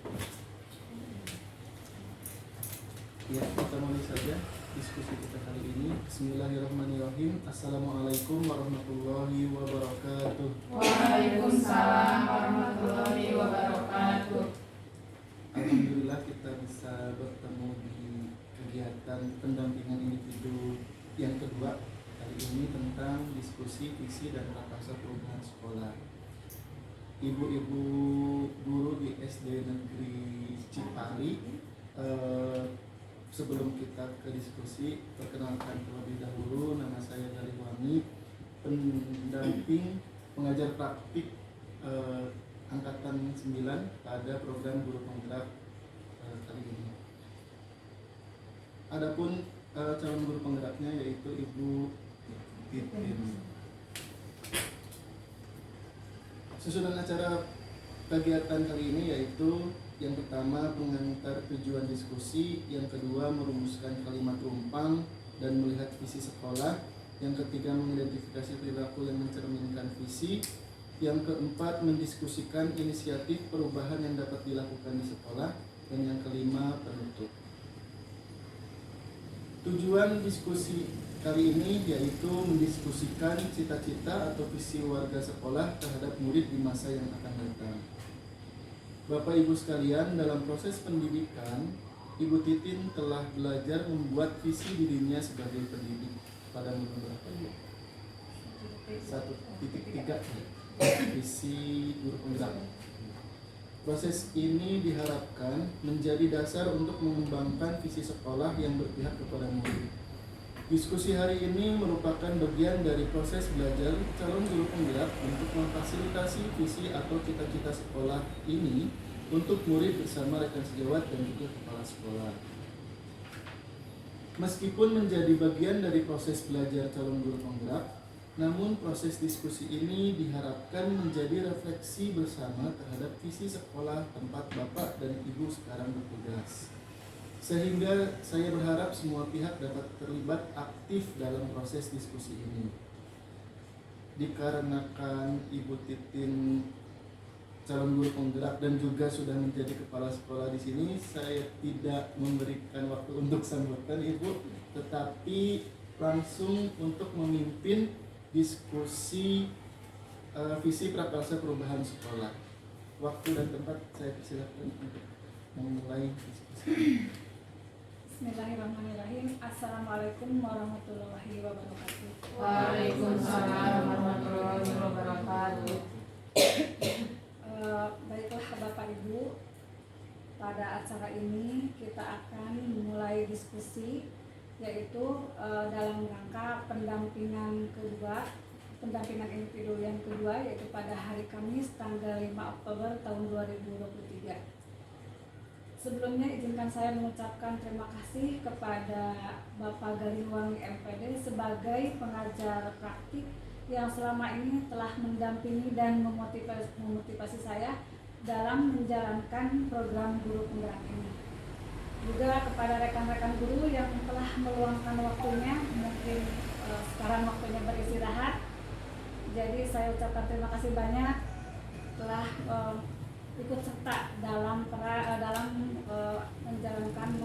Ya, kita mulai saja diskusi kita kali ini. Bismillahirrahmanirrahim. Assalamualaikum warahmatullahi wabarakatuh. Waalaikumsalam warahmatullahi wabarakatuh. Alhamdulillah kita bisa bertemu di kegiatan pendampingan individu yang kedua kali ini tentang diskusi visi dan prakarsa perubahan sekolah. Ibu-ibu guru di SD Negeri Cipali, sebelum kita ke diskusi, perkenalkan terlebih dahulu, nama saya Galiwangi, pendamping pengajar praktik angkatan 9 pada program guru penggerak kali ini. Adapun calon guru penggeraknya yaitu Ibu Titin. Susunan acara kegiatan kali ini yaitu yang pertama pengantar tujuan diskusi, yang kedua merumuskan kalimat rumpang dan melihat visi sekolah, yang ketiga mengidentifikasi perilaku yang mencerminkan visi, yang keempat mendiskusikan inisiatif perubahan yang dapat dilakukan di sekolah, dan yang kelima penutup. Tujuan diskusi kali ini yaitu mendiskusikan cita-cita atau visi warga sekolah terhadap murid di masa yang akan datang. Bapak Ibu sekalian, dalam proses pendidikan, Ibu Titin telah belajar membuat visi dirinya sebagai pendidik pada nomor berapa ya? 1.3 visi guru penggerak. Proses ini diharapkan menjadi dasar untuk mengembangkan visi sekolah yang berpihak kepada murid. Diskusi hari ini merupakan bagian dari proses belajar calon guru penggerak untuk memfasilitasi visi atau cita-cita sekolah ini untuk murid bersama rekan sejawat dan juga kepala sekolah. Meskipun menjadi bagian dari proses belajar calon guru penggerak, namun proses diskusi ini diharapkan menjadi refleksi bersama terhadap visi sekolah tempat Bapak dan Ibu sekarang bertugas. Sehingga saya berharap semua pihak dapat terlibat aktif dalam proses diskusi ini. Dikarenakan Ibu Titin calon guru penggerak dan juga sudah menjadi kepala sekolah di sini, saya tidak memberikan waktu untuk sambutan Ibu, tetapi langsung untuk memimpin diskusi visi prakarsa perubahan sekolah. Waktu dan tempat saya persilakan untuk memulai diskusi. Bismillahirrahmanirrahim. Assalamualaikum warahmatullahi wabarakatuh. Waalaikumsalam warahmatullahi wabarakatuh. Baiklah Bapak Ibu, pada acara ini kita akan memulai diskusi, yaitu dalam rangka pendampingan individu yang kedua, yaitu pada hari Kamis tanggal 5 Oktober tahun 2023. Sebelumnya izinkan saya mengucapkan terima kasih kepada Bapak Galiwangi MPD sebagai pengajar praktik yang selama ini telah mendampingi dan memotivasi saya dalam menjalankan program guru penggerak ini. Juga kepada rekan-rekan guru yang telah meluangkan waktunya, mungkin sekarang waktunya beristirahat. Jadi saya ucapkan terima kasih banyak telah ikut serta dalam menjalankan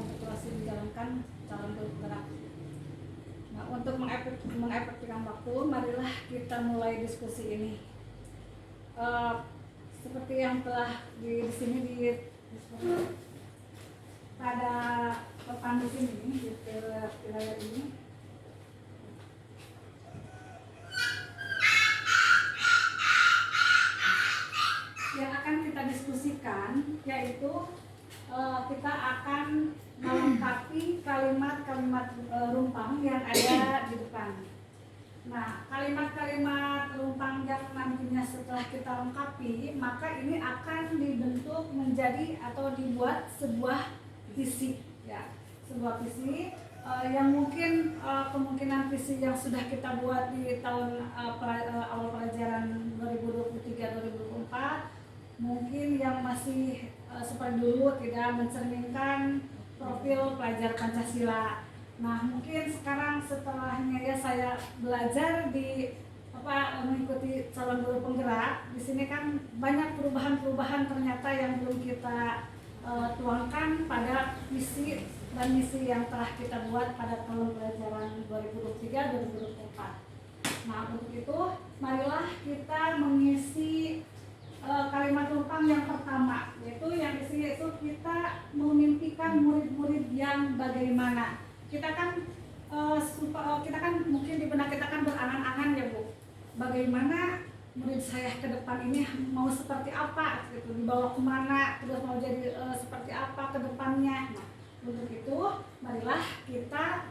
calon guru penggerak. Nah, untuk mengefektifkan waktu, marilah kita mulai diskusi ini. Seperti yang telah di sini pada papan di sini di layar ini. Yang akan kita diskusikan yaitu kita akan melengkapi kalimat-kalimat rumpang yang ada di depan. Nah, kalimat-kalimat rumpang yang nantinya setelah kita lengkapi, maka ini akan dibentuk menjadi atau dibuat sebuah visi, ya, sebuah visi yang mungkin kemungkinan visi yang sudah kita buat di tahun awal pelajaran 2023-2024 mungkin yang masih seperti dulu tidak mencerminkan profil pelajar Pancasila. Nah, mungkin sekarang setelahnya ya saya belajar di mengikuti calon guru penggerak. Di sini kan banyak perubahan-perubahan ternyata yang belum kita tuangkan pada visi dan misi yang telah kita buat pada tahun pelajaran 2023-2024. Nah, untuk itu marilah kita mengisi kalimat tumpang yang pertama, yaitu yang isinya itu kita memimpikan murid-murid yang bagaimana. Kita kan mungkin di benak kita kan berangan-angan ya Bu, bagaimana murid saya ke depan ini mau seperti apa gitu, dibawa kemana, terus mau jadi seperti apa ke depannya. Nah, untuk itu marilah kita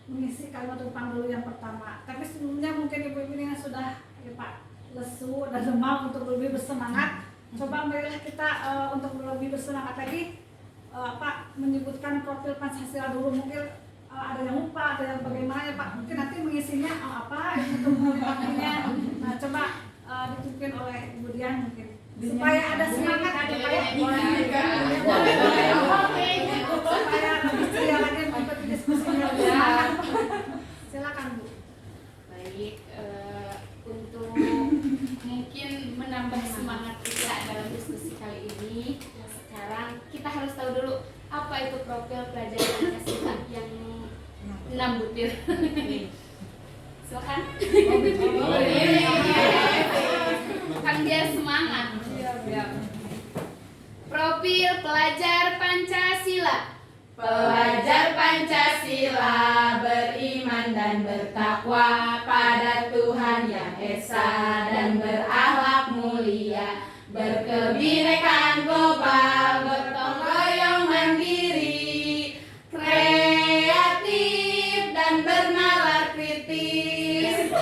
mengisi kalimat tumpang dulu yang pertama. Tapi sebelumnya mungkin ibu-ibu ini sudah ya Pak lesu dan lemah untuk lebih bersemangat. Coba marilah kita untuk lebih bersemangat tadi Pak menyebutkan profil Pancasila dulu, mungkin ada yang lupa, ada yang bagaimana ya Pak, mungkin nanti mengisinya apa untuk mengetahuinya. Nah coba dipimpin oleh Ibu Dian mungkin supaya ada semangat ada supaya lebih ceria lagi mengikuti diskusinya lebih semangat. Silakan Bu. Baik, untuk mungkin menambah semangat kita dalam diskusi kali ini, sekarang kita harus tahu dulu apa itu profil pelajar Pancasila yang 6 butir. Silakan. Kan biar semangat. Profil pelajar Pancasila. Pelajar Pancasila beriman dan bertakwa pada Tuhan Yang Esa dan berakhlak mulia, berkebinekaan global, gotong royong mandiri, kreatif dan bernalar kritis.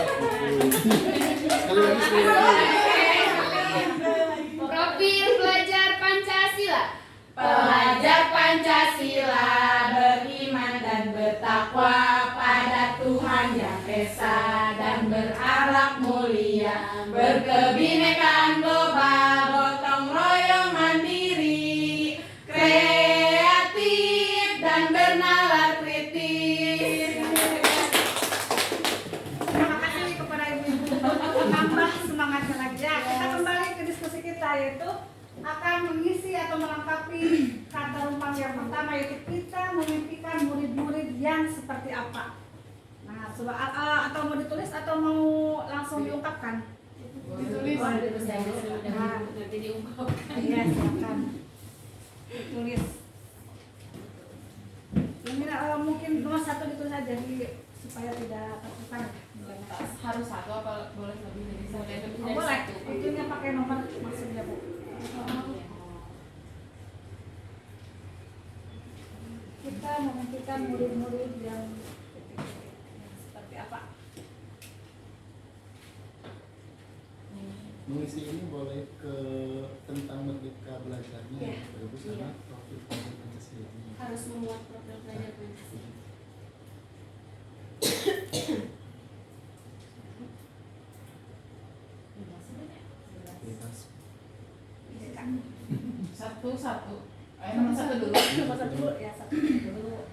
Profil pelajar Pancasila. Pelajar Pancasila beriman dan bertakwa pada Tuhan Yang Esa dan berakhlak mulia, berkebinekaan global, gotong royong mandiri, kreatif dan bernalar kritis. Terima kasih kepada Ibu-ibu untuk menambah semangatnya lagi. Ya, kita kembali ke diskusi kita, yaitu akan mengisi atau melengkapi kata rumpang yang pertama, yaitu kita memimpikan murid-murid yang seperti apa. Nah, coba atau mau ditulis atau mau langsung diungkapkan? Ditulis. Nanti diungkapkan. Iya, silakan. Tulis. Ini mungkin nomor 1 ditulis aja supaya tidak tertukar. Harus satu apa boleh lebih dari satu? Boleh. Itunya pakai nomor maksudnya Bu. Kita memimpikan murid-murid yang seperti apa? Mengisi ini boleh ke tentang merdeka belajarnya, Ya. Ibu, sama profil pelajar Pancasila. Harus memuat profil pelajar Pancasila. Bebas. Satu. Nomor 1 dulu. Nomor 1 dulu ya, 1 dulu.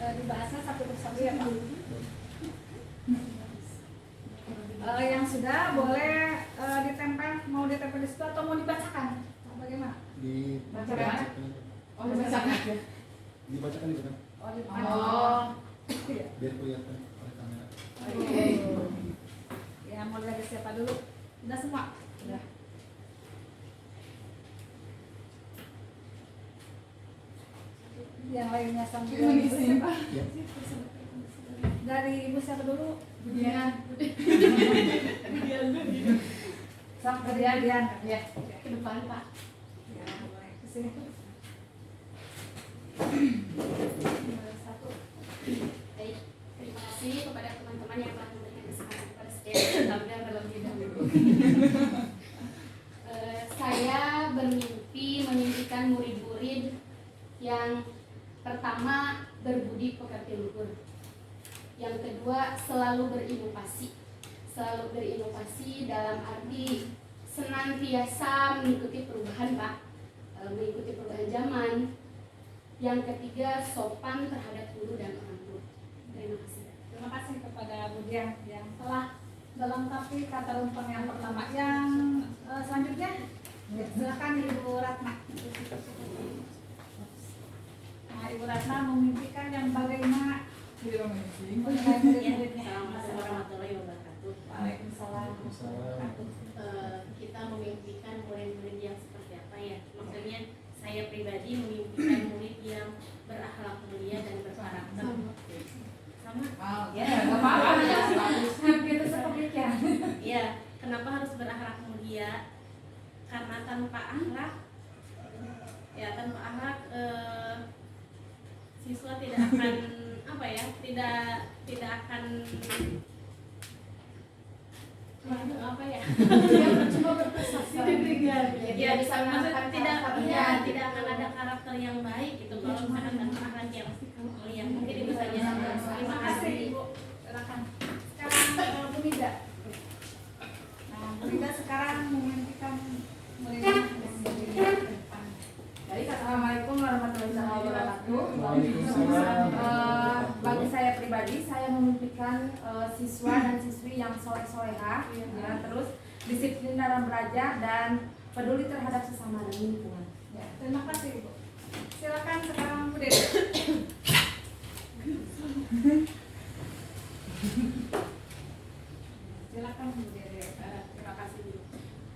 Dibahasnya satu persatu ya Pak. Yang sudah boleh ditempel, mau ditempel di situ atau mau dibacakan? Bagaimana? Dibacakan. Oh, dibacakan. Dibacakan itu kan? Oh, dibacakan. Oh. Iya. Biar kelihatan oleh kamera. Ya, mau dari siapa dulu? Udah semua? Udah. Yang lainnya sambil Mengisi, Pak. Ya. dari Ibu siapa dulu? Budian. Sampai Dian. Ya. Ke depan Pak. Ya, boleh. Kesini. Satu. Baik, terima kasih kepada teman-teman yang telah memberikan kesempatan kepada saya dalam bidang dulu. Saya memimpikan murid-murid yang pertama berbudi pekerti luhur, yang kedua selalu berinovasi dalam arti senantiasa mengikuti perubahan Pak, mengikuti perubahan zaman. Yang ketiga sopan terhadap guru dan orang tua. Terima kasih. Terima kasih kepada Bu Dian yang telah dalam melengkapi kata rumpang yang pertama. Yang selanjutnya, silakan Ibu Ratna. Nah, Ibu Ratna memimpikan yang bagaimana? Assalamualaikum warahmatullahi wabarakatuh. Waalaikumsalam. Kita memimpikan murid-murid yang seperti apa ya? Maksudnya saya pribadi memimpikan murid yang berakhlak mulia dan berkarakter. Sama? Ya, nggak apa-apa. Kita sepemikiran. Iya. Kenapa harus berakhlak mulia? Karena tanpa akhlak, siswa tidak akan apa ya? Tidak akan apa ya? Coba berprestasi. Ya bisa maksud tidak akan ada karakter yang baik gitu kalau misalkan tanpa akhlak yang mulia. Mungkin itu saja. Terima kasih Ibu. Silakan. Sekarang Bu Nida. Nah, Bu Nida sekarang memimpikan murid yang bagaimana ke depan. Baik, assalamualaikum warahmatullahi wabarakatuh. Waalaikumsalam. Bagi saya pribadi, saya memimpikan siswa dan siswi yang soleh-solehah, ya, terus disiplin dalam belajar dan peduli terhadap sesama dan lingkungan. Ya, terima kasih Ibu. Silakan sekarang Bu Dede. Silakan Bu Dede. Terima kasih.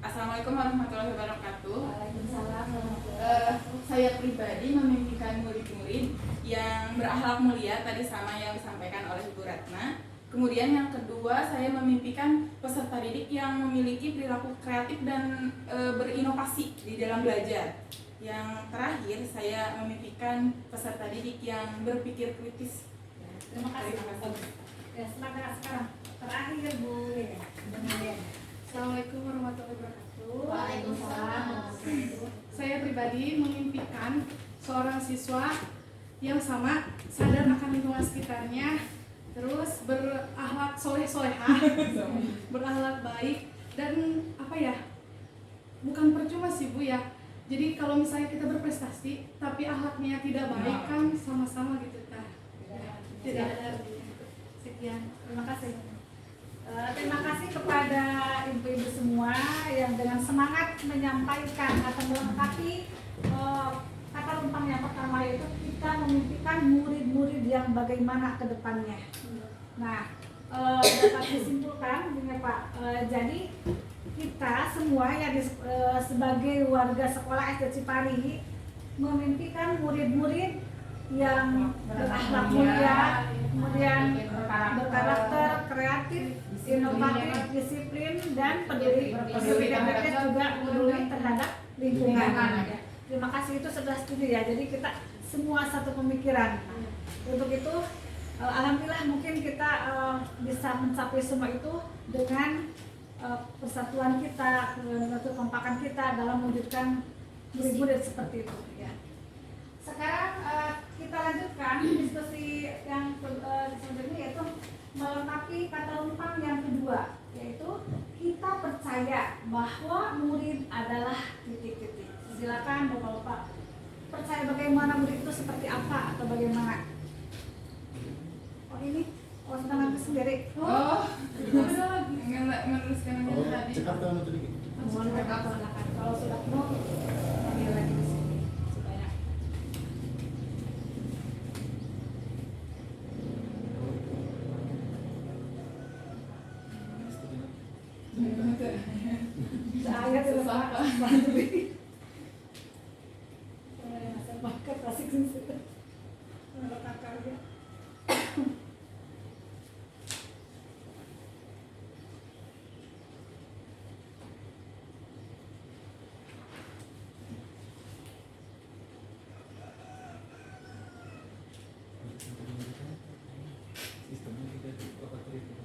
Assalamualaikum warahmatullahi wabarakatuh. Waalaikumsalam warahmatullahi Saya pribadi memimpikan murid-murid yang berakhlak mulia, tadi sama yang disampaikan oleh Ibu Ratna. Kemudian yang kedua, saya memimpikan peserta didik yang memiliki perilaku kreatif dan berinovasi di dalam belajar. Yang terakhir, saya memimpikan peserta didik yang berpikir kritis. Terima kasih. Ya, silakan sekarang. Terakhir Bu Lea. Assalamualaikum warahmatullahi wabarakatuh. Waalaikumsalam. Saya pribadi memimpikan seorang siswa yang sama, sadar akan lingkungan sekitarnya, terus berakhlak soleh-solehah, berakhlak baik, dan apa ya, bukan percuma sih Bu ya. Jadi kalau misalnya kita berprestasi tapi akhlaknya tidak baik kan sama-sama gitu kan. Tidak ada. Sekian. Terima kasih. Terima kasih kepada ibu-ibu semua yang dengan semangat menyampaikan atau melengkapi kata rumpang yang pertama, yaitu kita memimpikan murid-murid yang bagaimana ke depannya. Nah, dapat disimpulkan begini Pak, jadi kita semua yang sebagai warga sekolah SD Cipari memimpikan murid-murid yang berakhlak mulia, kemudian berkarakter, kreatif, inovatif, disiplin, dan peduli juga peduli terhadap lingkungan. Terima kasih, itu sudah setuju ya. Jadi kita semua satu pemikiran. Untuk itu, alhamdulillah mungkin kita bisa mencapai semua itu dengan persatuan kita, kekompakan kita dalam mewujudkan murid-murid seperti itu. Ya. Sekarang kita lanjutkan diskusi yang selanjutnya, yaitu melengkapi kata rumpang yang kedua, yaitu kita percaya bahwa murid adalah titik-titik. Silakan Bapak-bapak, percaya bagaimana murid itu seperti apa atau bagaimana? Oh ini, tangan sendiri. Menuliskan yang tadi. Cekap tangan itu dikit. Silakan. Kalau sudah penuh, ambil lagi di sini supaya. Saya tidak Pak. Saya pakai plastik sini. Kakaknya. Sistemnya kita di properti itu.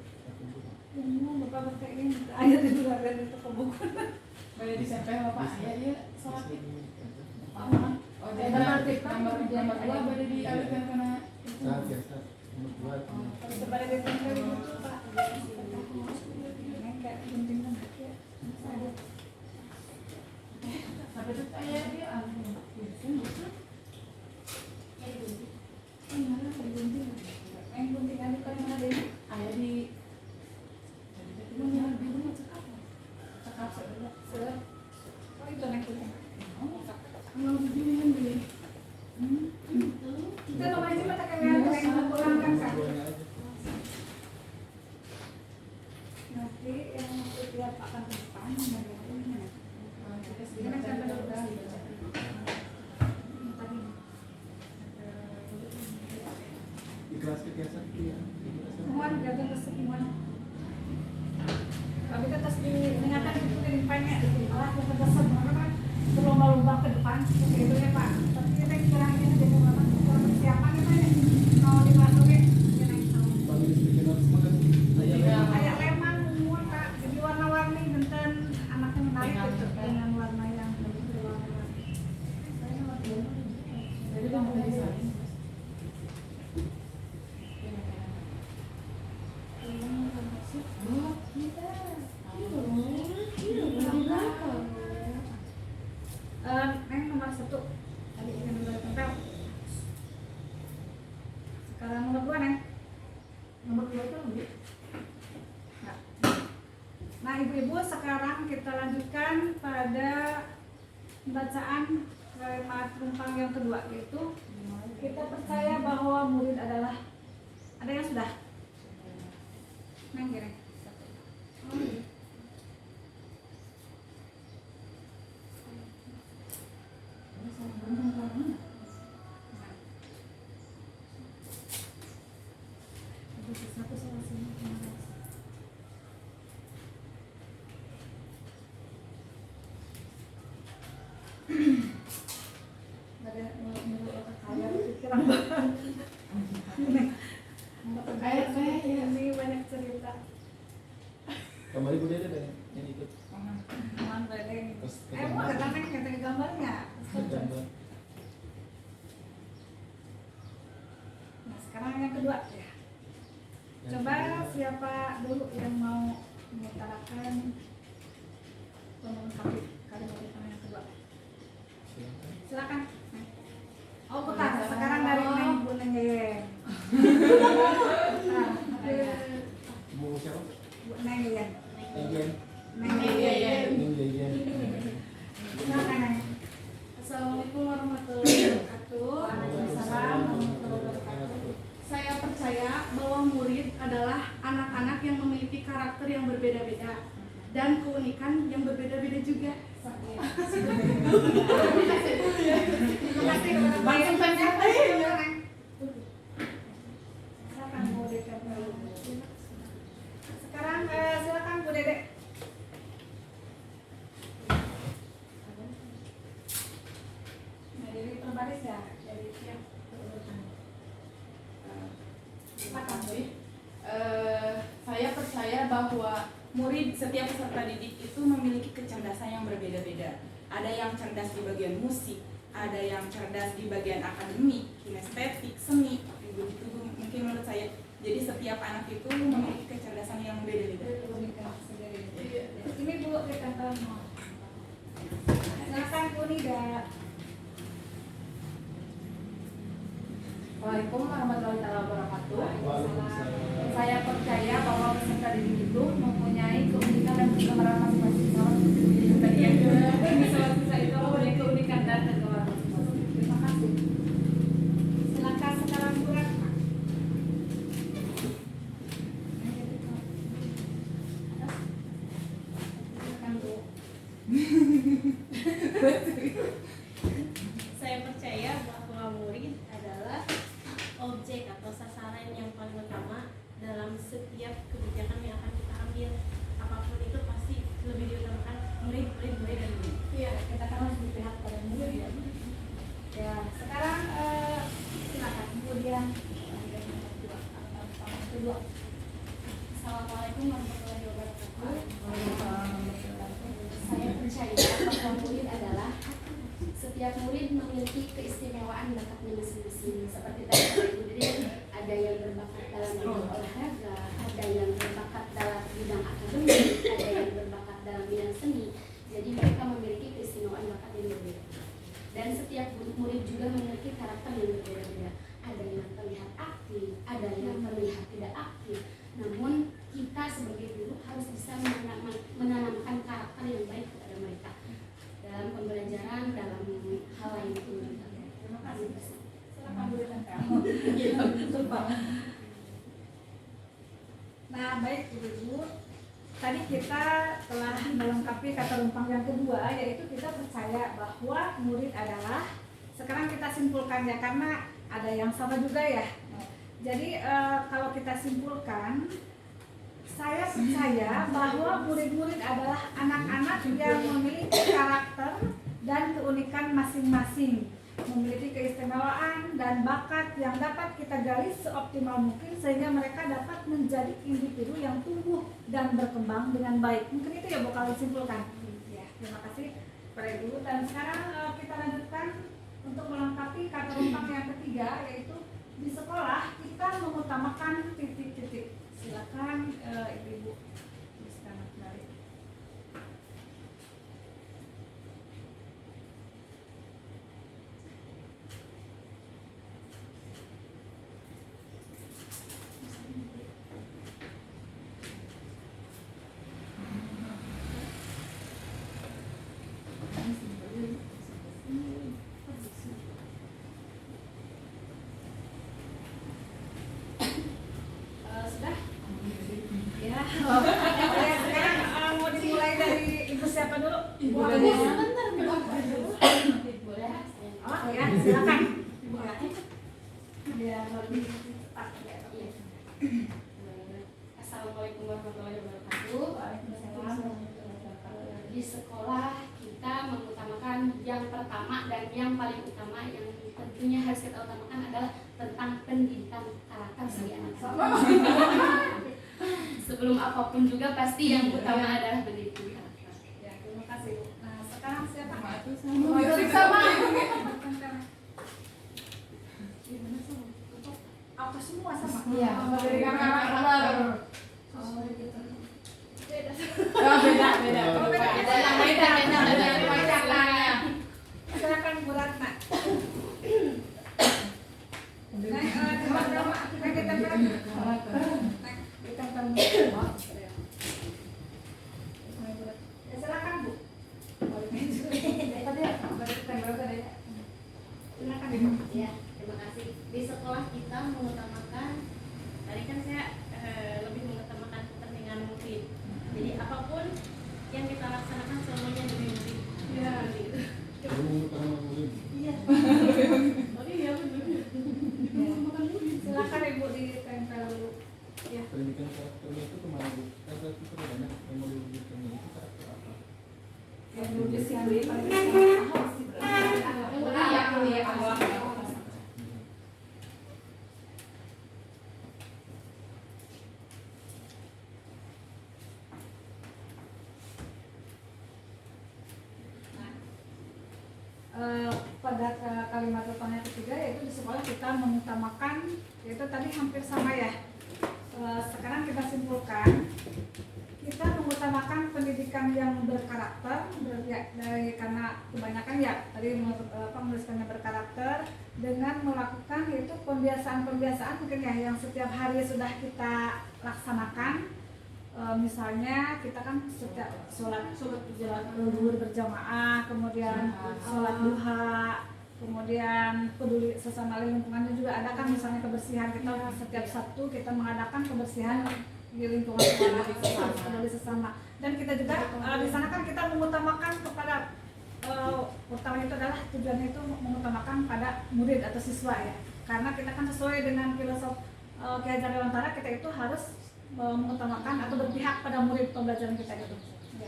Bapak ini ayat itu dan itu ke buku. Boleh disempel Bapak ya, iya. Sholat. Saat Oh, jadi nomor 2 boleh dialihkan karena ya, saat nomor 2 itu. Sebagai ditempel itu Pak. Kayak penting banget ya. sampai itu ayah dia alih. Yang penting ada di mana deh? Ayah di Nomor 2 itu lebih. Nah, ibu-ibu, sekarang kita lanjutkan pada bacaan kalimat penumpang yang kedua, yaitu kita percaya bahwa murid adalah, ada yang sudah? Nah, gini. Ini banyak cerita. Kembali Bu Dede deh yang ikut. Mohon bedeng. Terus Mau ada neng yang gambarnya. gambar. Nah, sekarang yang kedua ya. Coba siapa dulu yang mau mengutarakan melengkapi kalimat yang kedua? Silakan. Oh, bukan. Sekarang dari Neng Bu Neng Yeyeng. Bu siapa? Bu Neng Yeyeng. Egen. Neng Yeyeng. Neng Egen. Silakan Neng. Assalamualaikum warahmatullahi wabarakatuh. Waalaikumsalam warahmatullahi wabarakatuh. Saya percaya bahwa murid adalah anak-anak yang memiliki karakter yang berbeda-beda dan keunikan yang berbeda-beda juga. Terima kasih kepada Pak yang banyak. Silakan Bu Dede. Sekarang silakan Bu Dede. Nah, dari terbaris ya, dari tiap urutan. Silakan Bu. Saya percaya bahwa murid setiap peserta didik itu memiliki kecerdasan yang berbeda-beda. Ada yang cerdas di bagian musik, ada yang cerdas di bagian akademik, kinestetik, seni. Begitu mungkin menurut saya. Jadi setiap anak itu memiliki kecerdasan yang beda-beda. Ini Bu dikatakan. Silakan Bu Nida. Waalaikumsalam warahmatullahi wabarakatuh. Waalaikumsalam. Saya percaya bahwa peserta didik itu mempunyai keunikan dan kegemaran masing-masing. Sama seperti diri tadi yang siswa-siswa itu mempunyai keunikan dan kegemaran masing-masing. Terima kasih. Silakan sekarang Bu Ratna. Silakan Bu. Saya percaya bahwa murid adalah objek atau sasaran yang paling utama dalam setiap kebijakan yang akan kita ambil. Apapun itu pasti lebih diutamakan murid. Iya, kita kan harus berpihak pada murid ya. Ya, sekarang silakan kemudian kedua. Assalamualaikum warahmatullahi wabarakatuh. Saya percaya bahwa murid adalah setiap murid memiliki keistimewaan bakatnya masing-masing. Seperti tadi Ibu Dede, ada yang berbakat dalam bidang olahraga, ada yang berbakat dalam bidang akademik, ada yang berbakat dalam bidang seni. Jadi mereka memiliki keistimewaan bakat yang berbeda. Dan setiap murid juga memiliki karakter yang berbeda-beda. Ada yang terlihat aktif, ada yang terlihat tidak aktif. Namun kita sebagai guru harus bisa menanamkan karakter yang baik kepada mereka dalam pembelajaran, dalam hal lain itu. Terima kasih. Silakan Bu Ratna. Nah, baik Ibu. Tadi kita telah melengkapi kata rumpang yang kedua, yaitu kita percaya bahwa murid adalah, sekarang kita simpulkan ya, karena ada yang sama juga ya. Jadi kalau kita simpulkan, saya percaya bahwa murid-murid adalah anak-anak yang memiliki karakter dan keunikan masing-masing, memiliki keistimewaan dan bakat yang dapat kita gali seoptimal mungkin sehingga mereka dapat menjadi individu yang tumbuh dan berkembang dengan baik. Mungkin itu ya Bu kalau disimpulkan. Ya, terima kasih kepada Ibu. Dan sekarang kita lanjutkan untuk melengkapi kata rumpang yang ketiga, yaitu di sekolah kita mengutamakan titik-titik. Silakan Ibu. Silakan kembali. Assalamualaikum warahmatullahi wabarakatuh. Di sekolah kita mengutamakan yang pertama dan yang paling utama yang tentunya harus kita utamakan adalah tentang pendidikan karakter bagi anak-anak. Sebelum apapun juga pasti yang utama adalah pendidikan karakter. Ya, terima kasih. Nah, sekarang siapa? Apa semua sama? Iya. Pendidikan karakter. Oh, gitu. Beda. Beda. Oh, beda. Silakan. Silakan Bu Ratna. Naik kita silakan Bu. Silakan Bu. Ya, terima kasih. Di sekolah kita mengutamakan, tadi kan saya lebih mengutamakan kepentingan murid. Jadi apapun yang kita laksanakan semuanya demi murid. Iya. Gitu. Kamu utama murid. Iya. Oh iya benar. Silakan Ibu ditempel dulu. Ya. Pendidikan karakternya itu kemana Bu? Kan berarti itu banyak yang mau diwujudkannya itu karakter apa? Yang dulu disiplin. Pada kalimat depannya ketiga yaitu di sekolah kita mengutamakan, yaitu tadi hampir sama ya. Sekarang kita simpulkan kita mengutamakan pendidikan yang berkarakter karena kebanyakan ya tadi menuliskannya berkarakter dengan melakukan yaitu pembiasaan mungkin ya yang setiap hari sudah kita laksanakan. Misalnya kita kan setiap sholat zuhur berjamaah, kemudian sholat duha, kemudian peduli sesama lingkungannya juga ada kan, misalnya kebersihan kita setiap Sabtu kita mengadakan kebersihan di lingkungan sekolah, peduli sesama, dan kita juga di sana kan kita mengutamakan kepada utama itu adalah tujuannya itu mengutamakan pada murid atau siswa ya, karena kita kan sesuai dengan filosofi Ki Hajar Dewantara kita itu harus mengutamakan atau berpihak pada murid pembelajaran kita itu. Ya.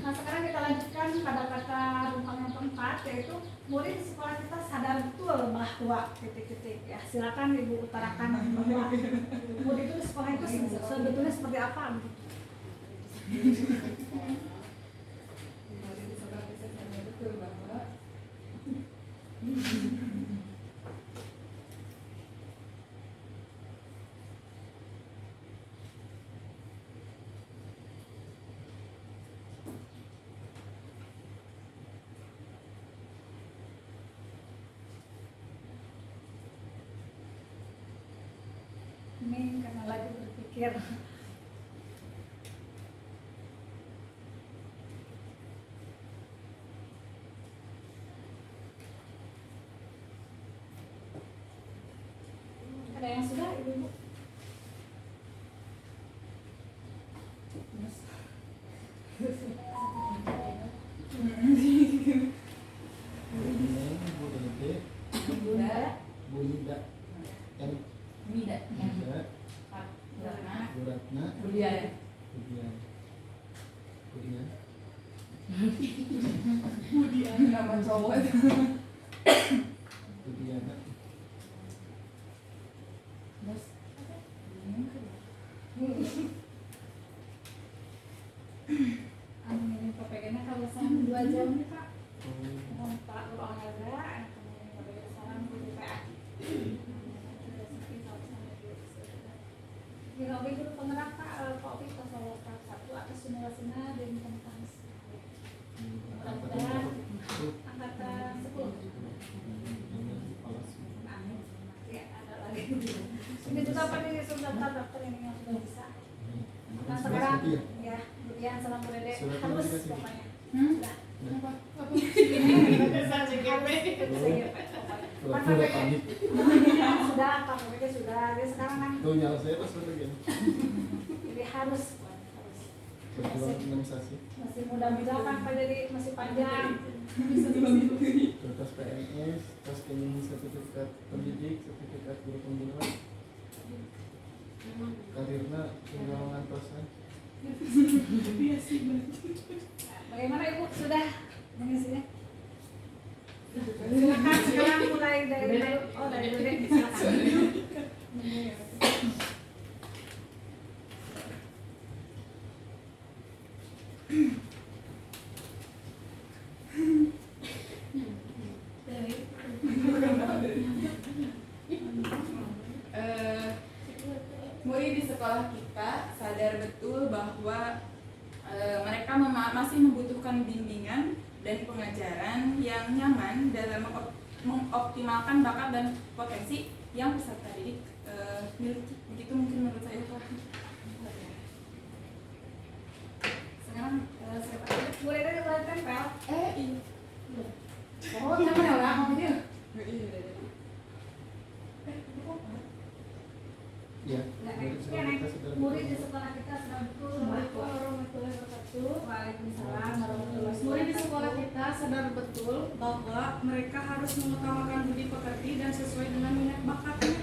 Nah sekarang kita lanjutkan pada kata rumpang yang keempat, yaitu murid di sekolah kita sadar betul bahwa titik-titik ya, silakan Ibu utarakan bahwa murid itu di sekolah itu sebetulnya seperti apa gitu. Ini karena lagi berpikir. Ada yang sudah Ibu? Bu Nida, Bu Nida, Bu Ratna, Budian. Budian nama cowok. Budiana. Ini PPG-nya kalau sama 2 jam nih Pak. Oh, Pak olahraga, kemudian salam di PA. Di lobby guru penggerak Pak Opi pasal 1 atas simulasinya dan tentang mudah-mudahan angkatan 10. Amin. Ya, ada lagi. Ini juga apa nih sudah daftar ini yang sudah bisa. Nah sekarang ya, Budian salam Bu Dede harus pokoknya. Sudah. pura-pura panik. Sudah, Pak PPG sudah. Dia sekarang kan Tuh nyala saya pas bagian. jadi harus Berjuang organisasi. masih muda-muda kan Pak, jadi masih panjang. Kertas PNS, terus ini sertifikat pendidik, sertifikat guru pembina. Karirna tinggal ngantosan. Bagaimana Ibu sudah mengisinya? Silakan sekarang mulai dari Bude silakan. Murid di sekolah kita sadar betul bahwa mereka masih membutuhkan bimbingan dan pengajaran yang nyaman dalam mengoptimalkan bakat dan potensi yang peserta didik miliki. Begitu mungkin menurut saya, Pak. Sekarang siapa? Mulai dari mulai tempel. Iya. Oh, tempel lah kamu dia. Ya, Nah, dari ya, sekolah Nek. kita sudah Murid di sekolah kita sedang betul bahwa Waalaikumsalam warahmatullahi wabarakatuh. Murid di sekolah kita sadar betul bahwa mereka harus mengutamakan budi pekerti dan sesuai dengan minat bakatnya.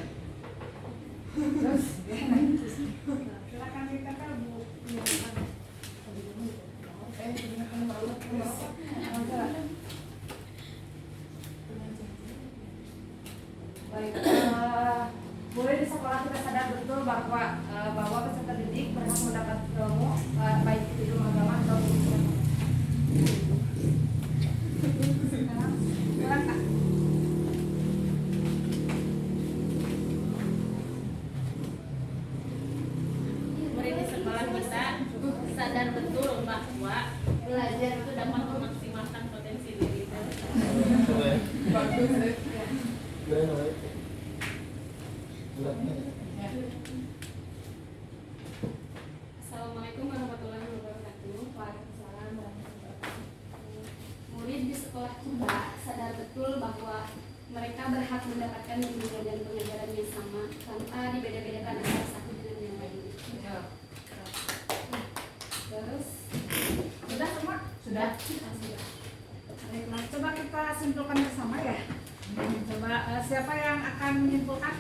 Terus, silakan ditempel Bu. Baik, mulai di sekolah kita sadar betul bahwa peserta didik berhak mendapat ilmu baik itu ilmu agama atau ilmu agama. Sekarang, Kak. Murid di sekolah kita sadar betul bahwa belajar itu dapat memaksimalkan potensi diri. Bagus. Keren oleh bulatnya. Assalamualaikum warahmatullahi wabarakatuh. Waalaikumsalam warahmatullahi wabarakatuh. Murid di sekolah kita sadar betul bahwa mereka berhak mendapatkan bimbingan dan pengajaran yang sama tanpa dibeda-bedakan antara satu dengan yang lainnya. Terus, sudah semua? Sudah. Baiklah, coba kita simpulkan bersama ya. Coba siapa yang akan menyimpulkan?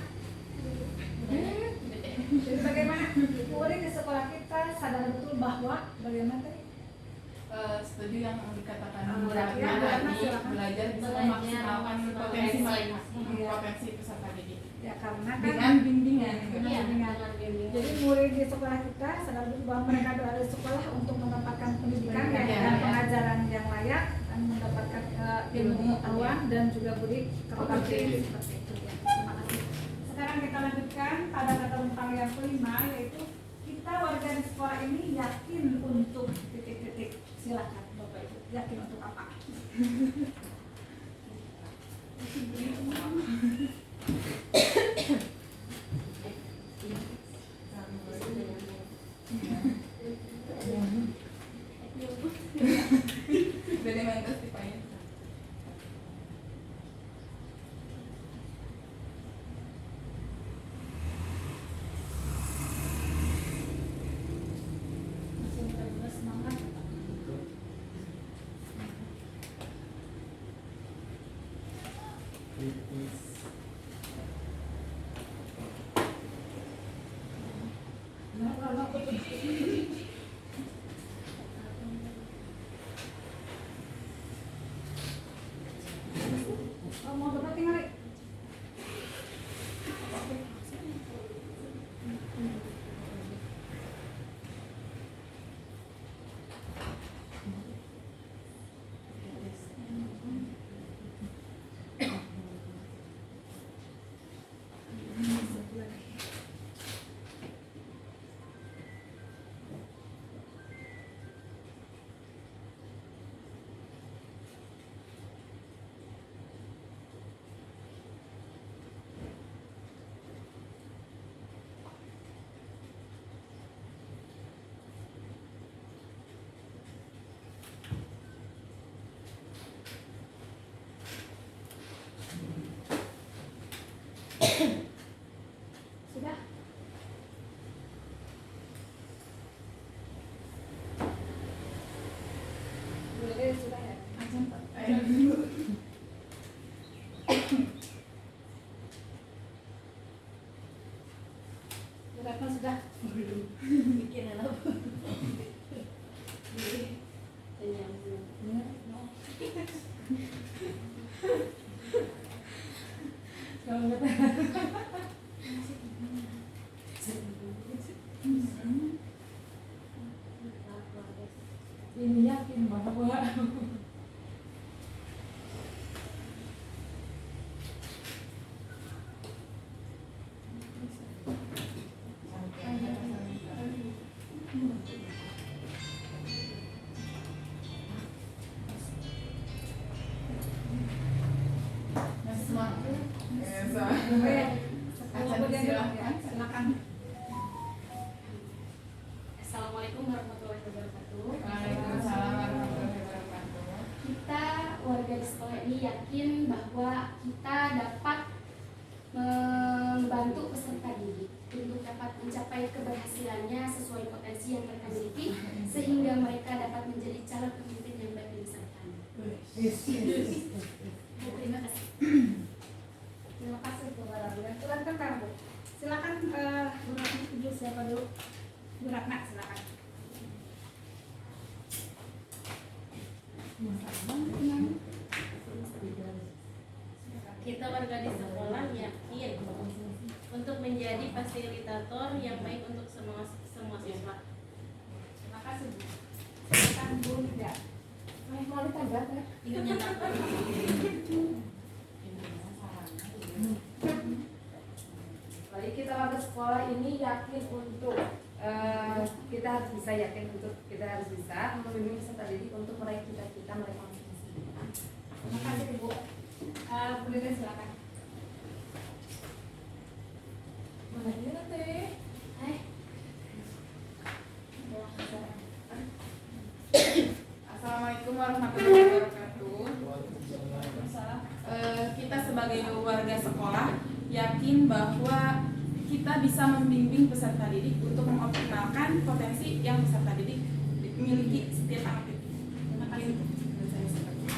Jadi bagaimana? Murid di sekolah kita sadar betul bahwa bagaimana tadi? Setuju yang dikatakan Bu Ya, Ratna Bu Ratna, tadi, silakan. belajar bisa Belajar memaksimalkan memaksimalkan potensi mereka, Iya. potensi peserta didik Ya karena kan dengan bimbingan. Iya, dengan bimbingan. jadi murid di sekolah kita sadar betul bahwa mereka berada di sekolah untuk mendapatkan pendidikan Pendidikan dan yang layak. pengajaran yang layak dan mendapatkan ilmu pengetahuan dan juga budi pekerti seperti itu ya. Terima kasih. Sekarang kita lanjutkan pada kata rentang yang kelima, yaitu kita warga di sekolah ini yakin untuk titik-titik. Silakan Bapak Ibu, yakin untuk apa? Dari mantas tipanya. Masih benar-benar semangat. Kritis. Oh, mau dapat tinggal. bikin apa penyambung. Ini yakin bahwa silakan. Assalamualaikum warahmatullahi wabarakatuh. Waalaikumsalam warahmatullahi wabarakatuh. Kita warga di sekolah ini yakin bahwa kita dapat membantu peserta didik untuk dapat mencapai keberhasilannya sesuai potensi yang mereka miliki sehingga mereka dapat menjadi calon pemimpin yang baik di masa depan. Terima kasih. Terima kasih kepada Bu. Silakan Kang Bu. Silakan Bu Ratna tuju siapa dulu? Bu Ratna silakan. Kita warga di sekolah yakin untuk menjadi fasilitator yang baik untuk semua siswa. Terima kasih Bu. Silakan Bu Nida. Mau ditambah ya? Ingin menyampaikan Jadi kita warga sekolah ini yakin untuk kita harus bisa membimbing peserta didik untuk meraih cita-cita mereka masing-masing. Terima kasih Ibu. Bu Nida silakan. Mana dia teh? Assalamualaikum warahmatullahi wabarakatuh. Waalaikumsalam. Kita sebagai warga sekolah yakin bahwa kita bisa membimbing peserta didik untuk mengoptimalkan potensi yang peserta didik miliki setiap anak didik. Terima kasih. Saya seperti itu.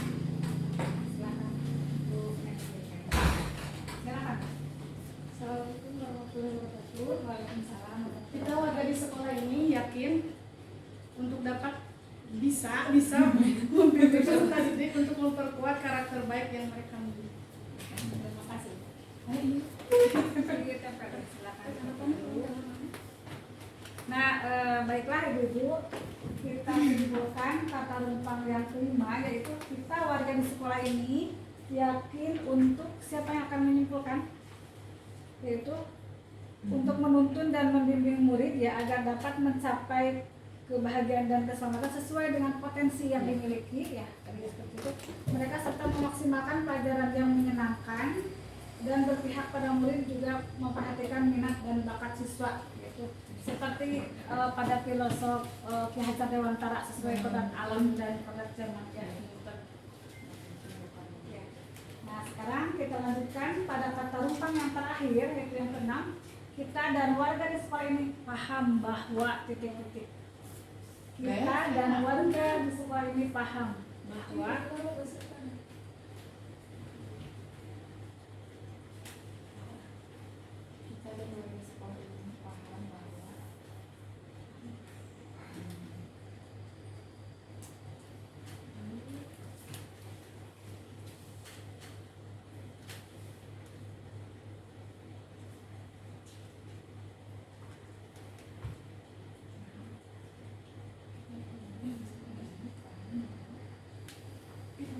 Silakan Bu Nida. Silakan. Assalamualaikum warahmatullahi wabarakatuh. Waalaikumsalam. Kita warga di sekolah ini yakin untuk dapat bisa membimbing peserta didik untuk memperkuat karakter baik yang mereka miliki. Terima kasih. Silakan. Nah, baiklah Ibu-ibu, kita simpulkan kata rumpang yang kelima, yaitu kita warga di sekolah ini yakin untuk siapa yang akan menyimpulkan, yaitu untuk menuntun dan membimbing murid ya agar dapat mencapai kebahagiaan dan keselamatan sesuai dengan potensi yang dimiliki ya tadi seperti itu. Mereka serta memaksimalkan pelajaran yang menyenangkan dan berpihak pada murid, juga memperhatikan minat dan bakat siswa, yaitu seperti pada filosof Ki Hajar Dewantara sesuai kodrat alam dan kodrat zaman ya. Nah sekarang kita lanjutkan pada kata rumpang yang terakhir, yaitu yang keenam. Kita dan warga di sekolah ini paham bahwa titik-titik. Kita dan warga di sekolah ini paham bahwa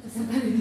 peserta didik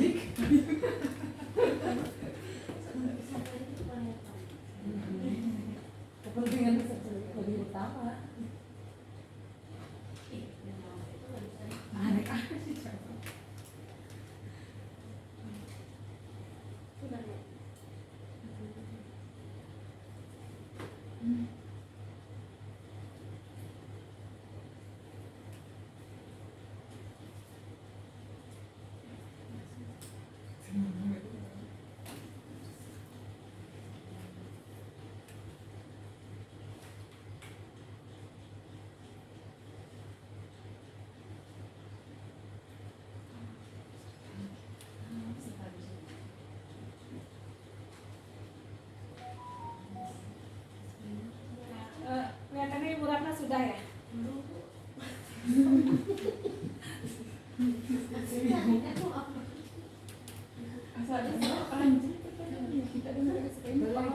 Bu Ratna sudah ya?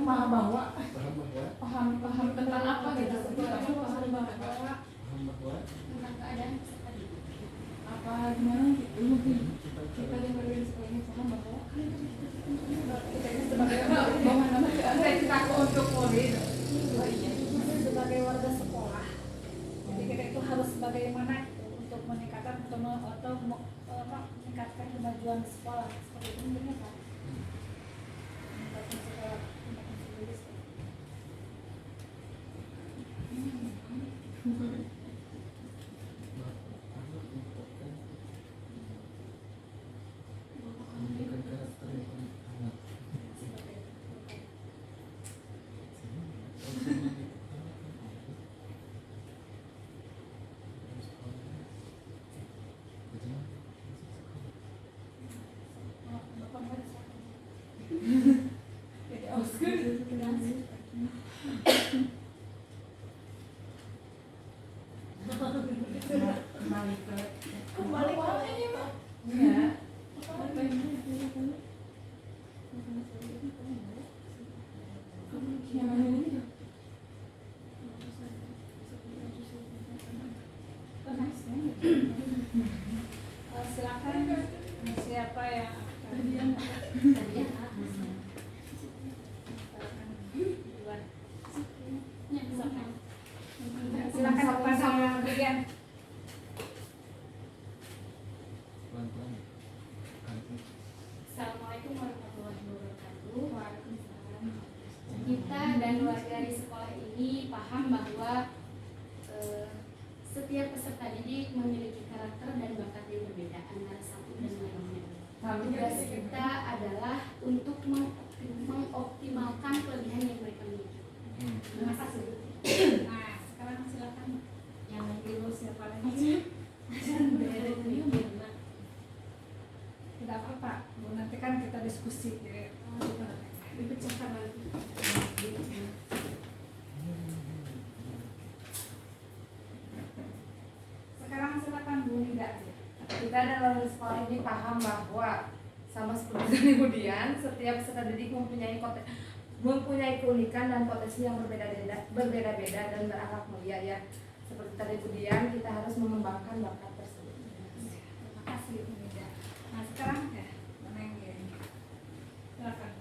Paham bahwa Paham bahwa paham tentang apa gitu? paham bahwa Tentang keadaan peserta didik. Apa gimana gitu? Kita yang berada di sekolah ini paham bahwa bahwa nama Kita untuk murid sebagai warga sekolah. Jadi kita itu harus bagaimana itu untuk meningkatkan atau meningkatkan kemajuan sekolah seperti itu mungkin Pak. Meningkatkan sekolah, meningkatkan sendiri sekolah. menunjukkan karakter yang paling hangat. Jadi Oscar kembali ke ya. Silakan siapa yang silakan kepada bagian. Pelan-pelan. Assalamualaikum warahmatullahi wabarakatuh. Waalaikumsalam. Kita dan warga di sekolah ini paham bahwa setiap peserta didik memiliki karakter dan bakat yang berbeda antara satu dan lainnya. Tugas kita adalah untuk mengoptimalkan kelebihan yang mereka miliki. Terima kasih. Nah, sekarang silakan yang dulu siapa lagi? Tidak apa-apa, Bu, nanti kan kita diskusi jadi Dipecahkan lagi. sekarang silakan Bu Nida. Kita dalam sekolah ini paham bahwa sama seperti dari Budian, setiap peserta didik mempunyai keunikan dan potensi yang berbeda-beda dan berakhlak mulia ya. Seperti tadi Budian, kita harus mengembangkan bakat tersebut. Terima kasih Bu Nida. Nah sekarang ya, mana yang ini? Silakan.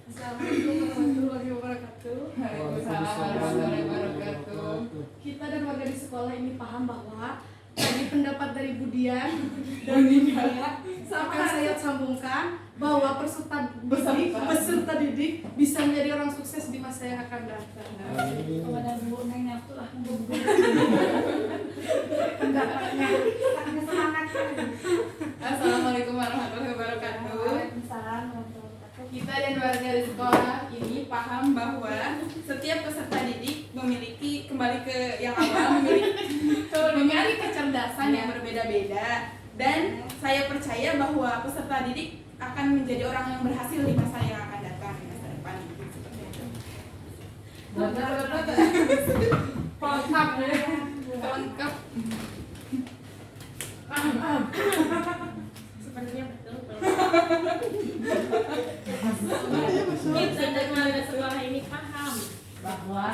Assalamualaikum warahmatullahi wabarakatuh. Waalaikumsalam warahmatullahi wabarakatuh. Kita dan warga di sekolah ini paham bahwa tadi pendapat dari Budian dan Nida akan saya sambungkan bahwa peserta didik bisa menjadi orang sukses di masa yang akan datang. Kepada Bu Neng yang telah membuat pendapatnya, sangat semangat. Assalamualaikum warahmatullahi wabarakatuh. Waalaikumsalam warahmatullahi wabarakatuh. Kita dan warga di sekolah ini paham bahwa setiap peserta didik memiliki, kembali ke yang awal, memiliki kecerdasan yang berbeda-beda, dan saya percaya bahwa peserta didik akan menjadi orang yang berhasil di masa yang akan datang, di masa depan. Seperti itu. Lengkap. Sepertinya betul. Kita dan warga sekolah ini paham bahwa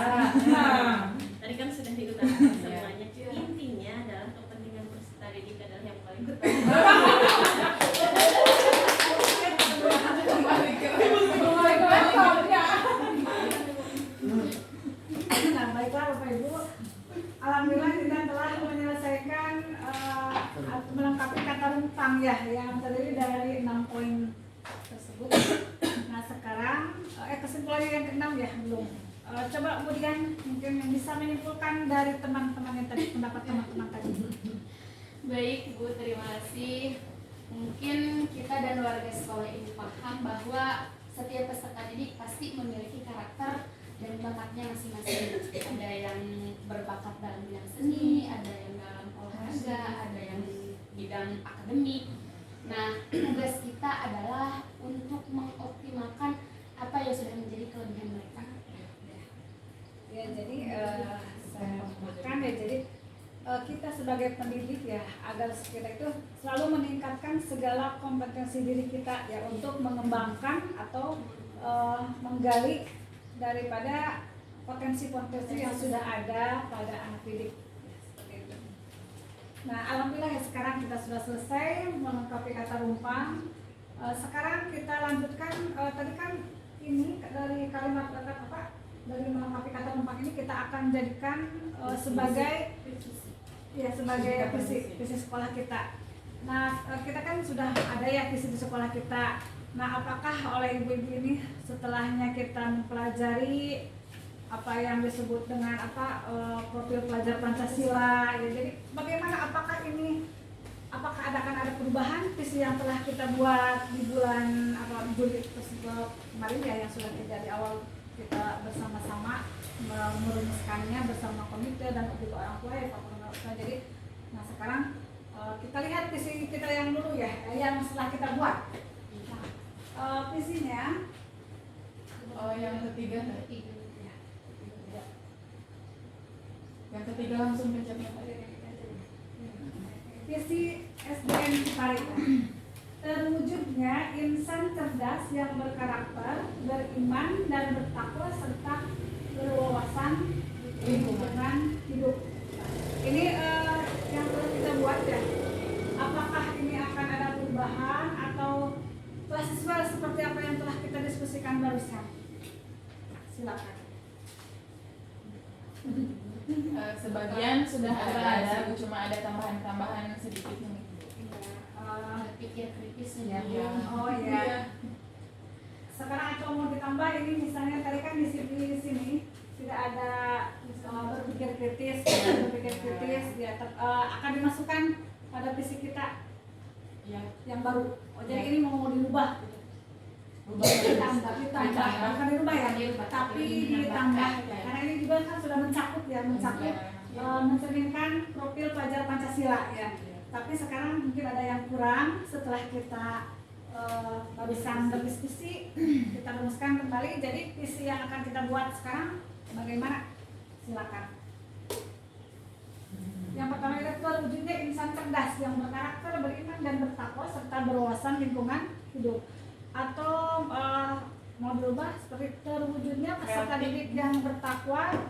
tadi kan sudah diutarakan semuanya. Intinya adalah kepentingan peserta didik adalah yang paling utama. Nah, baiklah Bapak Ibu, alhamdulillah kita telah menyelesaikan melengkapi kata rentang ya yang terdiri dari 6 poin tersebut. Nah sekarang kesimpulannya yang ke-6 ya belum. Coba kemudian mungkin yang bisa menyimpulkan dari teman-teman yang tadi, pendapat teman-teman tadi. Baik Bu, terima kasih. Mungkin kita dan warga sekolah ini paham bahwa setiap peserta didik pasti memiliki karakter dan bakatnya masing-masing. Ada yang berbakat dalam bidang seni, ada yang dalam olahraga, ada yang bidang akademik. Nah, tugas kita adalah untuk mengoptimalkan apa yang sudah menjadi kelebihan mereka. Ya jadi saya kita sebagai pendidik ya, agar kita itu selalu meningkatkan segala kompetensi diri kita ya untuk mengembangkan atau menggali daripada potensi-potensi yang sudah ada pada anak didik. Seperti itu. Nah, alhamdulillah ya sekarang kita sudah selesai melengkapi kata rumpang. Sekarang kita lanjutkan, tadi kan ini dari kalimat kata apa? Dari melengkapi kata rumpang ini kita akan jadikan sebagai visi sekolah kita. Nah, kita kan sudah ada ya visi di sekolah kita. Nah, apakah oleh ibu-ibu ini setelahnya kita mempelajari apa yang disebut dengan profil pelajar Pancasila ya, jadi bagaimana, apakah akan ada perubahan visi yang telah kita buat di bulan Juli kemarin ya, yang sudah terjadi awal kita bersama-sama merumuskannya bersama komite dan juga orang tua ya Pak Pengelola. Jadi nah sekarang kita lihat visi kita yang dulu ya, yang setelah kita buat. Nah, visinya yang ketiga yang ketiga langsung pencet yang visi SDN Ciparita, terwujudnya insan cerdas yang berkarakter, beriman dan bertakwa serta berwawasan lingkungan hidup. Ini yang perlu kita buat ya. Apakah ini akan ada perubahan atau telah sesuai seperti apa yang telah kita diskusikan barusan? Silakan. Sebagian sudah ada, cuma ada tambahan-tambahan sedikit nih. Berpikir kritis Iya. Oh iya. Sekarang aku mau ditambah ini, misalnya tadi kan di sini tidak ada berpikir kritis ya, akan dimasukkan pada visi kita yang baru. Jadi ini mau dirubah. Ditambah, bukan dirubah ya, tapi ditambah ya. Karena ini juga kan sudah mencakup mencerminkan profil pelajar Pancasila ya. Tapi sekarang mungkin ada yang kurang setelah kita barusan berdiskusi, kita rumuskan kembali. Jadi visi yang akan kita buat sekarang bagaimana? Silakan. Yang pertama itu terwujudnya insan cerdas yang berkarakter, beriman dan bertakwa serta berwawasan lingkungan hidup. Atau mau berubah seperti terwujudnya peserta didik yang bertakwa,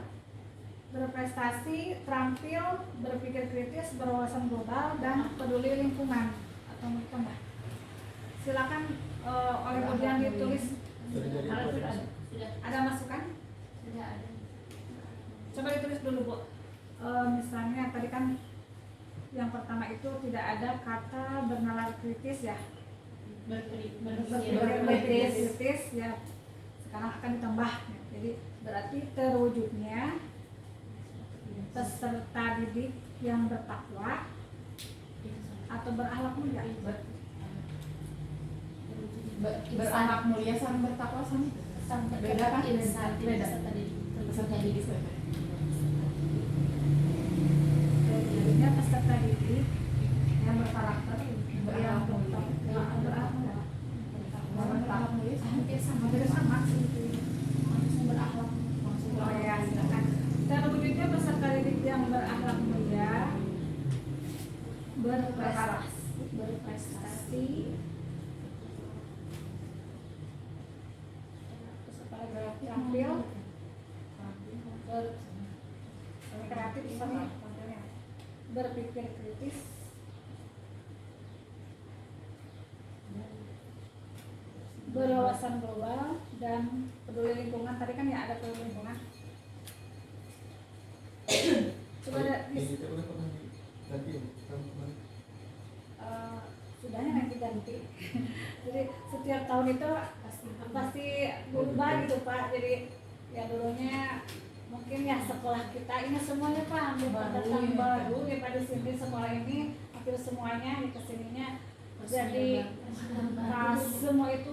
berprestasi, terampil, berpikir kritis, berwawasan global dan peduli lingkungan. Atau mungkin silakan oleh Bu yang ditulis. Ada masukan? Sudah ada. Coba ditulis dulu Bu. Misalnya tadi kan yang pertama itu tidak ada kata bernalar kritis ya. Kritis ya. Sekarang akan ditambah. Jadi berarti terwujudnya peserta didik yang bertakwa atau berakhlak mulia. Berakhlak mulia sama bertakwa sama beda kan? Beda. Peserta didik. Jadinya peserta didik yang berkarakter, yang berakhlak mulia, hampir sama sih. Berakhlak. Oh ya, silakan. Terwujudnya peserta didik yang berakhlak mulia, berprestasi, terampil, kreatif, berpikir kritis, berwawasan global dan peduli lingkungan. Tadi kan ya ada peduli lingkungan. Coba ada Kita udah pernah ganti ya tahun kemarin. Sudahnya nanti ganti. Jadi setiap tahun itu pasti berubah gitu Pak. Jadi ya dulunya mungkin ya sekolah kita ini semuanya Pak hampir pendatang baru ya pada sini sekolah ini hampir semuanya di kesininya. Jadi semua itu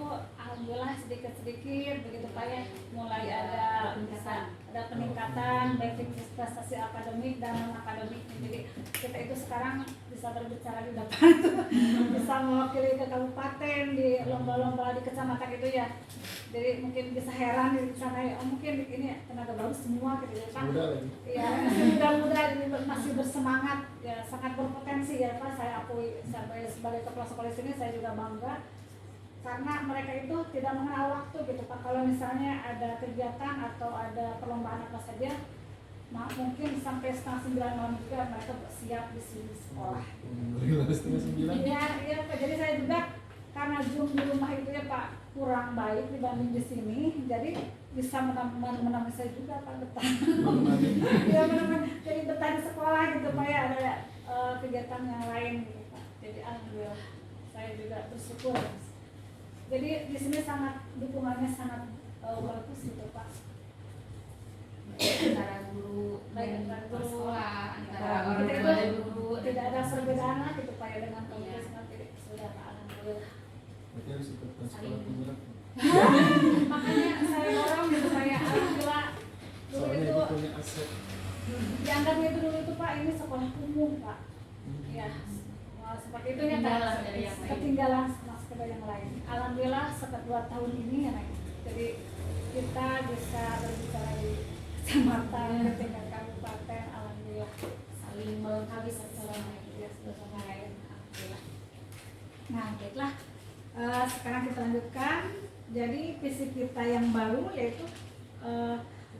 alhamdulillah sedikit-sedikit begitu Pak ya, mulai ada peningkatan baik prestasi akademik dan non akademik. Jadi kita itu sekarang bisa berbicara di depan bisa mewakili ke kabupaten di lomba-lomba di kecamatan itu ya. Jadi mungkin bisa heran di sana ya, oh mungkin ini tenaga baru semua gitu ya Pak. Muda lagi. Iya, masih muda-muda jadi masih bersemangat ya, sangat berpotensi ya Pak. Saya akui sebagai kepala sekolah di sini saya juga bangga karena mereka itu tidak mengenal waktu gitu Pak. Kalau misalnya ada kegiatan atau ada perlombaan apa saja, mungkin sampai 8:30 malam juga mereka siap di sini sekolah. Alhamdulillah 8:30. Iya Pak. Jadi saya juga karena Zoom di rumah itu ya Pak kurang baik dibanding di sini, jadi bisa menemani saya juga Pak betah. Iya benar-benar. Jadi betah di sekolah gitu Pak ya, ada kegiatan yang lain gitu Pak. Jadi alhamdulillah saya juga bersyukur. Jadi di sini sangat dukungannya sangat bagus gitu Pak. Antara guru Baik dan antara kepala guru, sekolah, antara kita orang itu tua dan guru, tidak ada perbedaan lah gitu Pak ya dengan kampus Iya. nanti sudah Pak alhamdulillah. Berarti harus ikut sekolah penggerak. Makanya saya dorong gitu Pak ya, alhamdulillah dulu Soalnya itu ibu punya aset. dianggapnya itu dulu itu Pak ini sekolah umum Pak. Ya, seperti itu ya Ketinggalan dari yang lain. ketinggalan sama sekedar yang lain. Alhamdulillah setelah 2 tahun ini ya Nek. Jadi kita bisa berbicara di kecamatan, di tingkat kabupaten, alhamdulillah saling melengkapi satu sama lain. ya sudah sama lain, alhamdulillah. Nah, baiklah. Sekarang kita lanjutkan. Jadi visi kita yang baru yaitu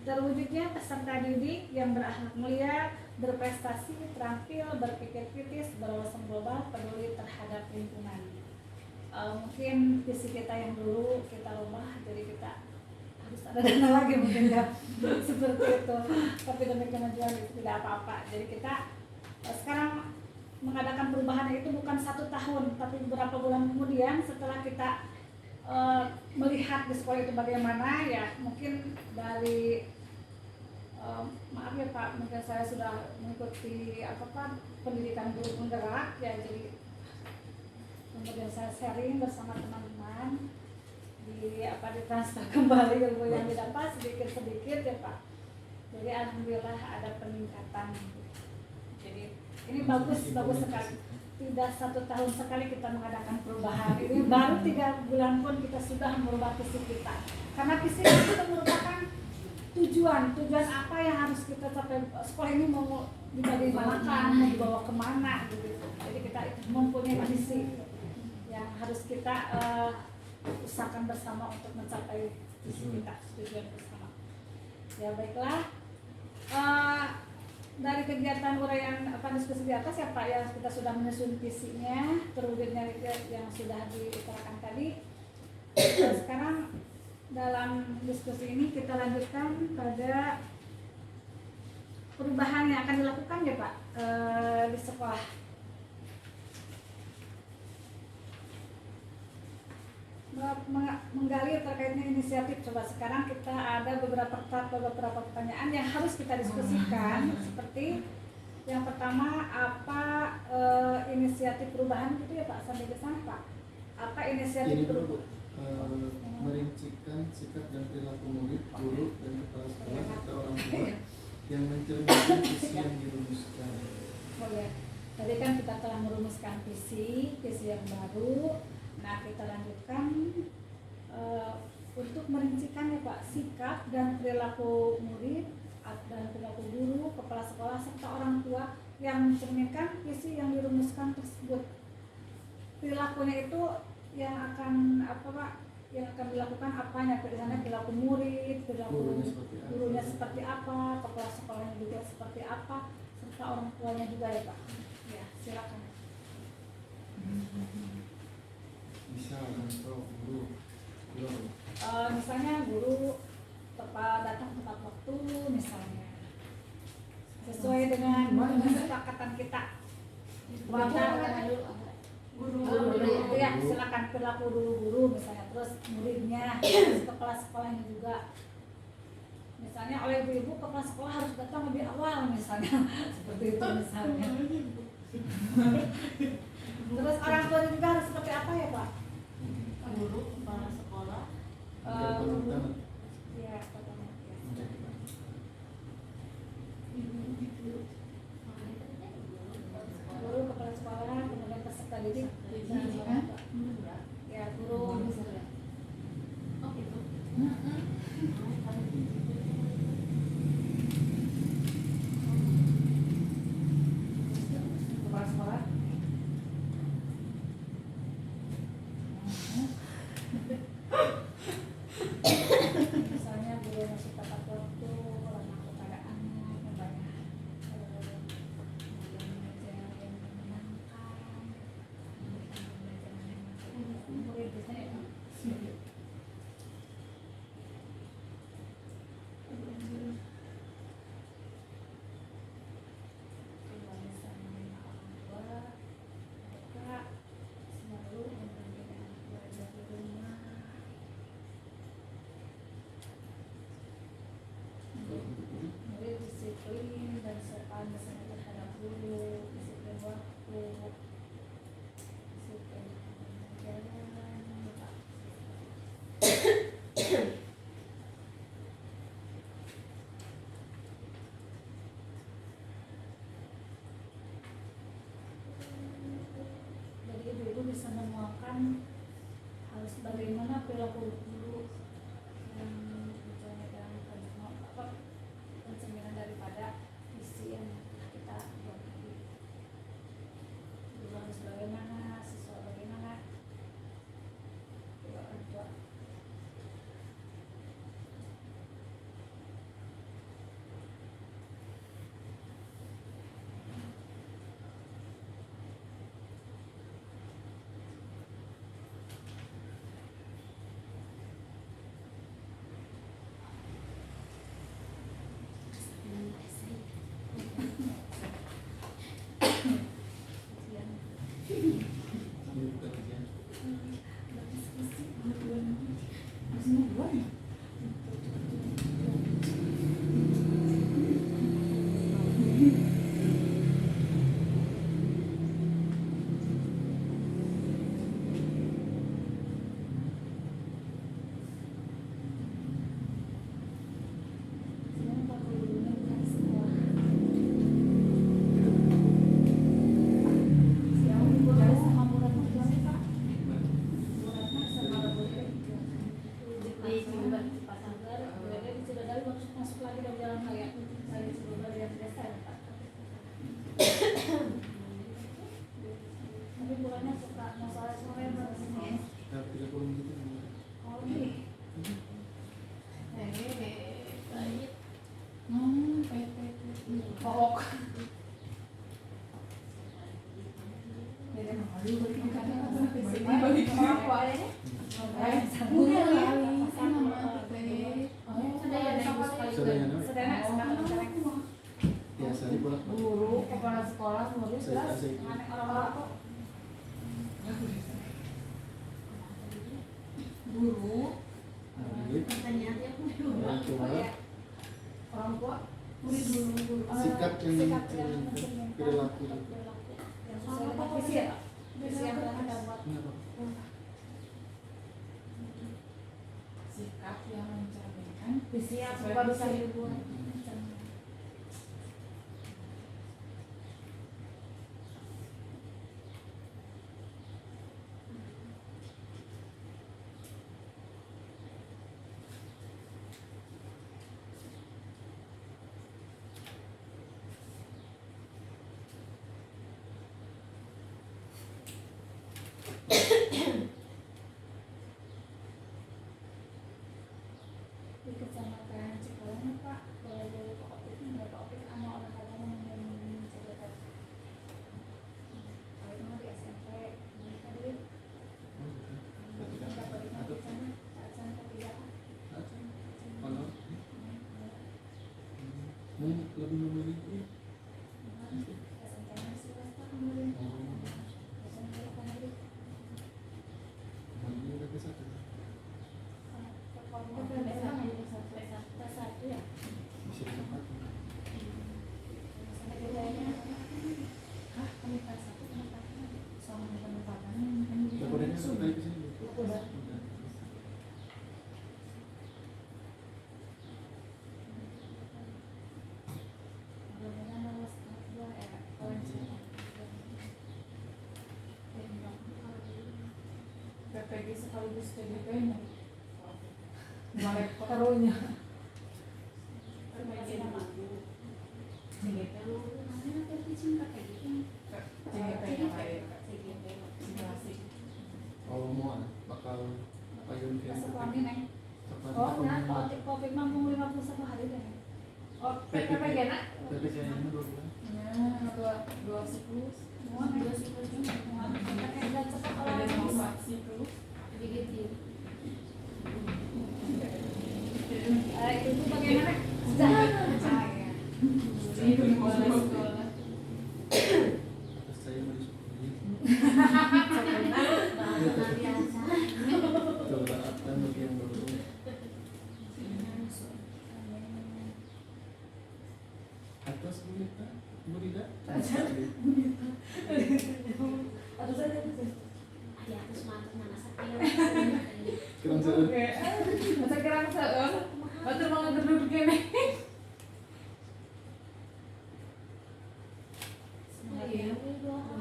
terwujudnya peserta didik yang berakhlak mulia, berprestasi, terampil, berpikir kritis, berwawasan global, peduli terhadap lingkungan. Mungkin visi kita yang dulu kita rubah, jadi kita harus ada dana lagi mungkin ya seperti itu. Tapi demi kemajuan itu tidak apa-apa. Jadi kita sekarang mengadakan perubahan itu bukan 1 tahun, tapi beberapa bulan kemudian setelah kita melihat di sekolah itu bagaimana ya, mungkin dari maaf ya Pak, mungkin saya sudah mengikuti pendidikan guru penggerak ya, jadi kemudian saya sharing bersama teman-teman di transfer kembali ilmu yang didapat sedikit-sedikit ya Pak. Jadi alhamdulillah ada peningkatan. Jadi ini bagus sekali. Tidak 1 tahun sekali kita mengadakan perubahan. Ini baru 3 bulan pun kita sudah merubah visi kita. Karena visi itu merupakan tujuan apa yang harus kita capai. Sekolah ini mau dibagaimanakan, mau dibawa kemana gitu. Jadi kita mempunyai visi yang harus kita usahakan bersama untuk mencapai visi kita, tujuan bersama. Ya baiklah. Dari kegiatan uraian diskusi di atas ya Pak ya, kita sudah menyusun visinya, terwujudnya yang sudah diutarakan tadi. Sekarang dalam diskusi ini kita lanjutkan pada perubahan yang akan dilakukan ya Pak di sekolah. Menggali terkaitnya inisiatif, coba sekarang kita ada beberapa pertanyaan yang harus kita diskusikan. Seperti yang pertama, apa inisiatif perubahan gitu ya Pak, sampai ke sana Pak, apa inisiatif Ini dulu merincikan sikap dan perilaku murid, guru dan kepala sekolah serta orang tua yang mencerminkan visi yang dirumuskan. Oh ya, tadi kan kita telah merumuskan visi yang baru. Nah, kita lanjutkan untuk merincikan ya Pak, sikap dan perilaku murid dan perilaku guru, kepala sekolah serta orang tua yang mencerminkan visi yang dirumuskan tersebut. Perilakunya itu yang akan yang akan dilakukan apanya? Misalnya perilaku murid, perilaku gurunya seperti apa, kepala sekolahnya juga seperti apa, serta orang tuanya juga ya Pak. Ya, silakan. Misal contoh guru. Misalnya guru datang tepat waktu misalnya, sesuai dengan kesepakatan kita. Guru ya, silakan perilaku guru misalnya, terus muridnya, terus kepala sekolahnya juga. Misalnya oleh ibu kepala sekolah harus datang lebih awal misalnya, seperti itu misalnya. Terus orang tua juga harus seperti apa ya Pak? guru, kepala sekolah, Menjadi panutan. Ya, pertama ya. Menjadi panutan. Guru, kepala sekolah, kemudian peserta didik. Ya, guru. oh gitu. Kepala sekolah. Misalnya guru yang masih tepat waktu, ramah kepada anak, membanyak kemudian mengajar yang menyenangkan, memberikan pembelajaran yang murid biasanya ya. Kalau misalnya orang tua, mereka selalu mendampingi anak belajar di rumah. Murid disiplin dan sopan misalnya terhadap guru, disiplin waktu, disiplin pembelajaran, Pak. Jadi ibu-ibu bisa menuangkan harus bagaimana perilaku guru yang menjaga pencerminan daripada visi yang kita buat tadi. Guru harus bagaimana, siswa bagaimana, juga orang tua. Sambil buka kajian. Sebenarnya Pak gurunya bukan semua. Yang guru sama murid itu sih Pak. Muridnya sama gurunya. Di Cilebar Pasanggar, gurunya di Cidadali masuk lagi dari jalan raya. Saya di Cidadali yang desa ya Pak. Tapi bulannya suka mau sore-sore baru sini. Sekitar 30 menit. Oh ini. baik. Pok. Jadi malu makan balik apa ya? Biasa dibolak Guru, kepala sekolah, murid, Saya jelas kasih. orang-orang kok. Guru, balik. Pertanyaannya aku Orang tua. Orang tua, murid dulu. Sikap yang sikap yang mencerminkan perilaku. yang sesuai dengan visi ya Pak? Visi yang telah Anda buat. Kenapa? sikap yang mencerminkan Visi yang Sesuai baru visi. saya buat. Di kecamatan Cikalong Pak, boleh dari Pak Opik, nggak Pak Opik sama olahraga yang menjaga kalau itu mah di SMP, mereka dulu dapat di sana, saat sana ketiga. Kalau lebih memiliki SMP-nya swasta kemudian SMP-nya negeri. PG sekaligus TGP-nya. Balik karunya. TGP-nya lain. Simulasi. Kalau mau bakal payung kayak Sekolah ini Neng. sekolah Oh, kita nah, mau kalau Covid mampu 51 hari deh. Oh, PPG nak? tapi kayaknya 2 bulan. Ya, 2 siklus. Mau Neng. Dan cepat kalau Ada habis. 4 siklus. Begitu. Itu bagaimana? Sejarah. Ah, ya. Itu mulai sekolah. Terus saya mau disyukuri biasa. coba akan bagi yang baru. Atas Bu Rida. Atau saja Ya terus mantap mana sakit. Kurang seru. masa kerang seun. Batur mau ngeduduk gini.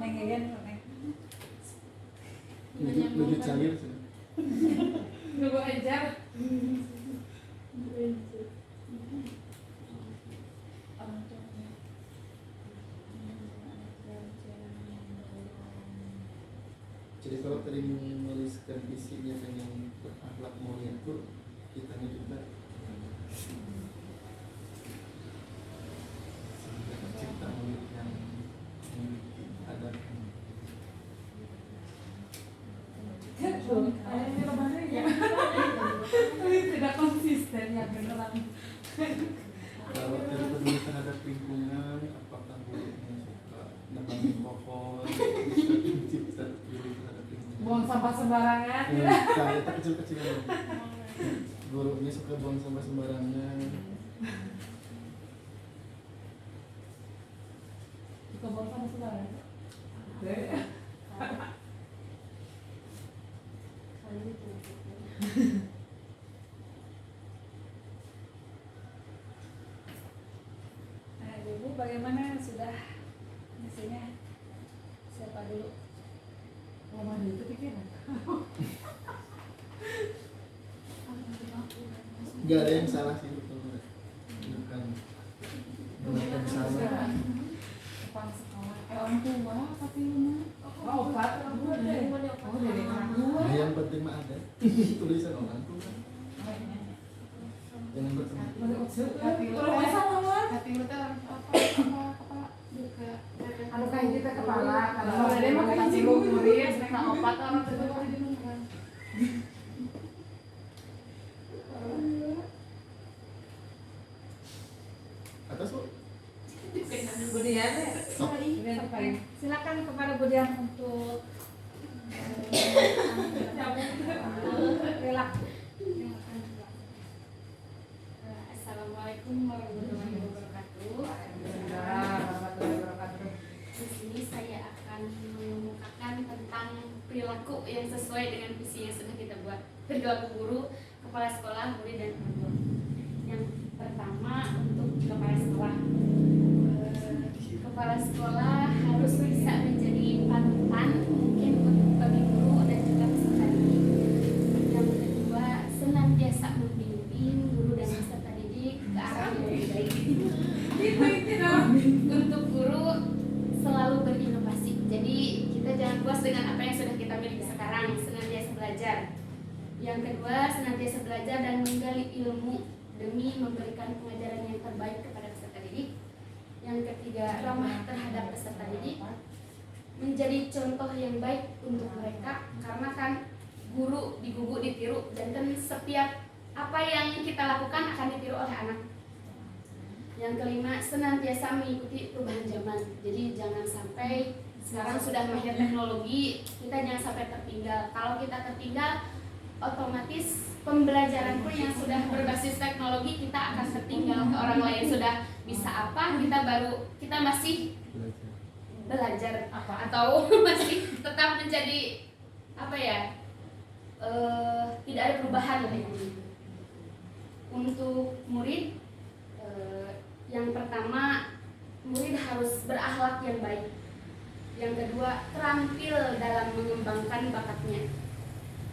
Neng Egen, Neng. Lebih cair sih. Nunggu aja. Jadi kalau tadi menuliskan isinya pengen berakhlak mulia itu kitanya juga cipta mulia yang memiliki adab. Ini kemana ya? Tidak konsisten ya beneran. Kalau tadi peduli terhadap lingkungan, apakah muridnya suka nebangin pohon, bisa cipta peduli terhadap lingkungan. Buang sampah sembarangan. Kayak kecil-kecilan. Gurunya suka buang sampah sembarangan. Suka buang sampah sembarangan. Nah, Ibu bagaimana sudah misinya? Siapa dulu? Mama itu pikiran. Gak ada yang salah sih betul. Bukan salah. Kepala sekolah. Orang tua tapi rumah. Oh, obat orang tua deh. Oh, dari orang tua. Nah, yang penting mah ada tulisan orang tuh kan. Jangan bertemu. Hati lu Kalau masa mawar. hati lu teh apa buka. Anu kayak kita kepala. Kalau ada mah kayak kasih jigo murid. nah opat orang tua kali di rumah. Atas Bu. Budian ya. Silakan kepada Budian untuk relak. Assalamualaikum warahmatullahi wabarakatuh. Di sini saya akan mengemukakan tentang perilaku yang sesuai dengan visi yang sudah kita buat. Kedua guru, kepala sekolah, murid dan orang tua. Yang pertama untuk kepala sekolah. Kepala sekolah harus bisa menjadi panutan mungkin untuk bagi guru dan juga peserta didik. Yang kedua, senantiasa membimbing guru dan peserta didik ke arah yang lebih baik. Untuk guru selalu berinovasi. Jadi kita jangan puas dengan apa yang sudah kita miliki sekarang, senantiasa belajar. Yang kedua, senantiasa belajar dan menggali ilmu demi memberikan pengajaran yang terbaik kepada peserta didik. Yang ketiga, ramah terhadap peserta didik, menjadi contoh yang baik untuk mereka, karena kan guru digugu ditiru, dan kan setiap apa yang kita lakukan akan ditiru oleh anak. Yang kelima, senantiasa mengikuti perubahan zaman. Jadi jangan sampai sekarang sudah mahir teknologi, kita jangan sampai tertinggal. Kalau kita tertinggal, otomatis pembelajaran pun yang sudah berbasis teknologi kita akan tertinggal ke orang lain. Sudah bisa apa, kita masih belajar apa atau masih tetap menjadi apa ya, tidak ada perubahan lah ini. Untuk murid, yang pertama, murid harus berakhlak yang baik. Yang kedua, terampil dalam mengembangkan bakatnya.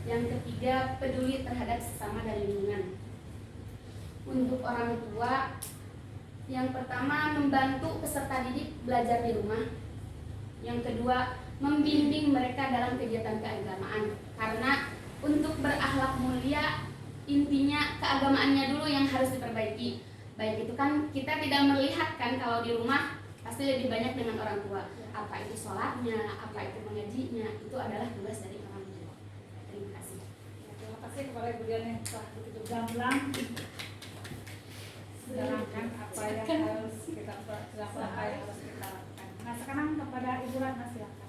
Yang ketiga, peduli terhadap sesama dan lingkungan. Untuk orang tua, yang pertama membantu peserta didik belajar di rumah. Yang kedua, membimbing mereka dalam kegiatan keagamaan. Karena untuk berakhlak mulia, intinya keagamaannya dulu yang harus diperbaiki. Baik itu kan kita tidak melihat kan kalau di rumah pasti lebih banyak dengan orang tua. Apa itu sholatnya, apa itu mengajinya, itu adalah tugas dari orang tua. Terima kasih. Terima kasih kepada Ibu Dian yang telah begitu gamblang menerangkan apa yang harus kita lakukan, apa yang harus kita lakukan. Nah sekarang kepada Ibu Ratna silakan.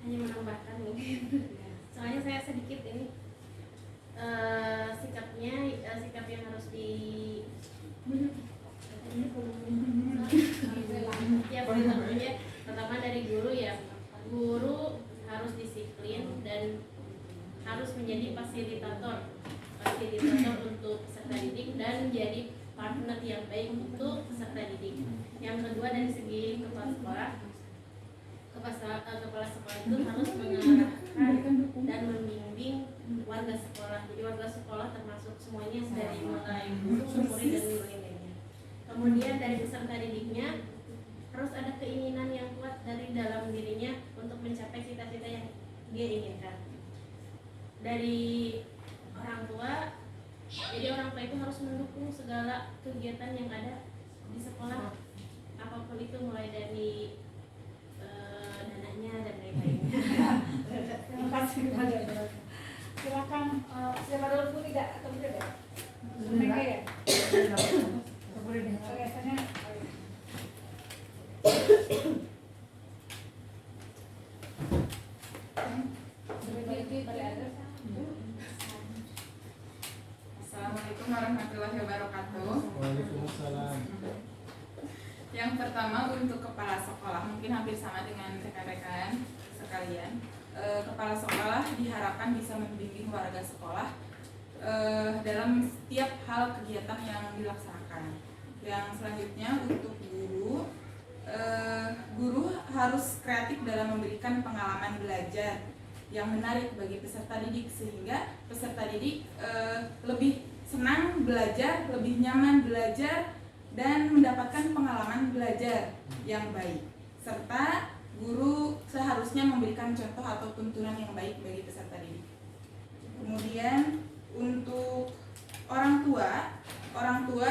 Hanya menambahkan mungkin, soalnya saya sedikit ini sikap yang harus di ya pertama dari guru ya, guru harus disiplin dan harus menjadi fasilitator untuk peserta didik dan jadi partner yang baik untuk peserta didik. Yang kedua dari segi kepala sekolah itu harus mengarahkan dan membimbing warga sekolah. Jadi warga sekolah termasuk semuanya dari mulai guru, murid dan guru lainnya. Kemudian dari peserta didiknya harus ada keinginan yang kuat dari dalam dirinya untuk mencapai cita-cita yang dia inginkan. Dari orang tua, jadi orang tua itu harus mendukung segala kegiatan yang ada di sekolah, apapun itu, mulai dari dananya dan lain-lainnya. Terima kasih kepada Ibu Ratna. Silakan siapa dulu Bu tidak atau Bu ya? Mega ya? Boleh deh. Kelihatannya Assalamualaikum warahmatullahi wabarakatuh. Waalaikumsalam. Yang pertama untuk kepala sekolah, mungkin hampir sama dengan rekan-rekan sekalian. Kepala sekolah diharapkan bisa membimbing warga sekolah dalam setiap hal kegiatan yang dilaksanakan. Yang selanjutnya untuk guru, guru harus kreatif dalam memberikan pengalaman belajar yang menarik bagi peserta didik sehingga peserta didik lebih senang belajar, lebih nyaman belajar dan mendapatkan pengalaman belajar yang baik. Serta guru seharusnya memberikan contoh atau tuntunan yang baik bagi peserta didik. Kemudian untuk orang tua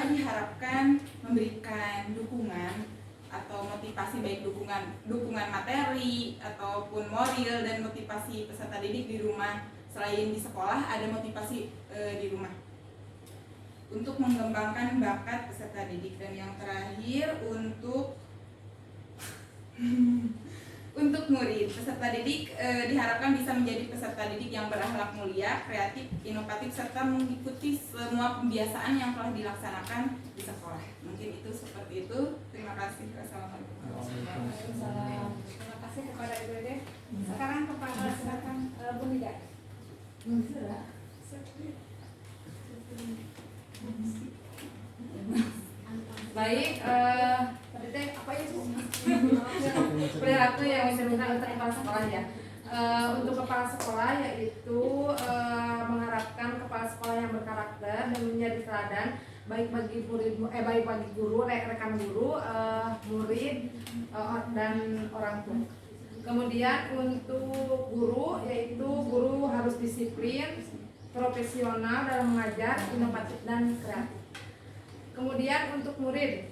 diharapkan memberikan dukungan atau motivasi, baik dukungan materi ataupun moral dan motivasi peserta didik di rumah. Selain di sekolah ada motivasi di rumah untuk mengembangkan bakat peserta didik. Dan yang terakhir untuk murid, peserta didik diharapkan bisa menjadi peserta didik yang berakhlak mulia, kreatif, inovatif, serta mengikuti semua pembiasaan yang telah dilaksanakan di sekolah. Mungkin itu seperti itu. Terima kasih. Wassalamualaikum. terima kasih kepada Ibu Dede. Sekarang kepada silakan Bu Nida. Baik, tadi teh apa ya Bu? Perilaku yang bisa minta untuk kepala sekolah ya. Untuk kepala sekolah yaitu mengharapkan kepala sekolah yang berkarakter dan menjadi teladan baik bagi guru, rekan guru, murid dan orang tua. Kemudian untuk guru yaitu guru harus disiplin, profesional dalam mengajar, inovatif dan kreatif. Kemudian untuk murid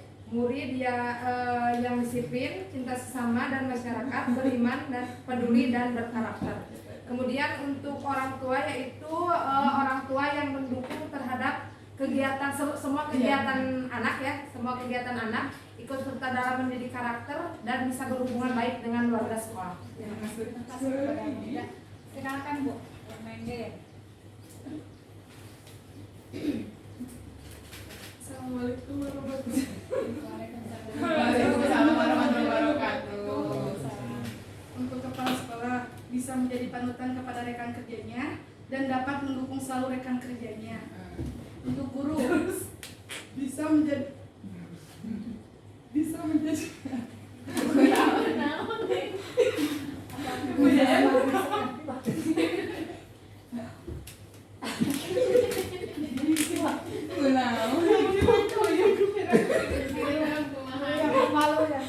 yang disiplin, cinta sesama dan masyarakat, beriman dan peduli dan berkarakter. Kemudian untuk orang tua yaitu orang tua yang mendukung terhadap kegiatan semua kegiatan anak ya, semua kegiatan anak ikut serta dalam mendidik karakter dan bisa berhubungan baik dengan warga sekolah. Terima kasih kepada Bu Nida. Silakan Bu, Mengge. Assalamualaikum warahmatullahi Waalaikumsalam warahmatullahi wabarakatuh. Untuk kepala sekolah bisa menjadi panutan kepada rekan kerjanya dan dapat mendukung selalu rekan kerjanya. Untuk guru bisa menjadi menjadi Malu ya.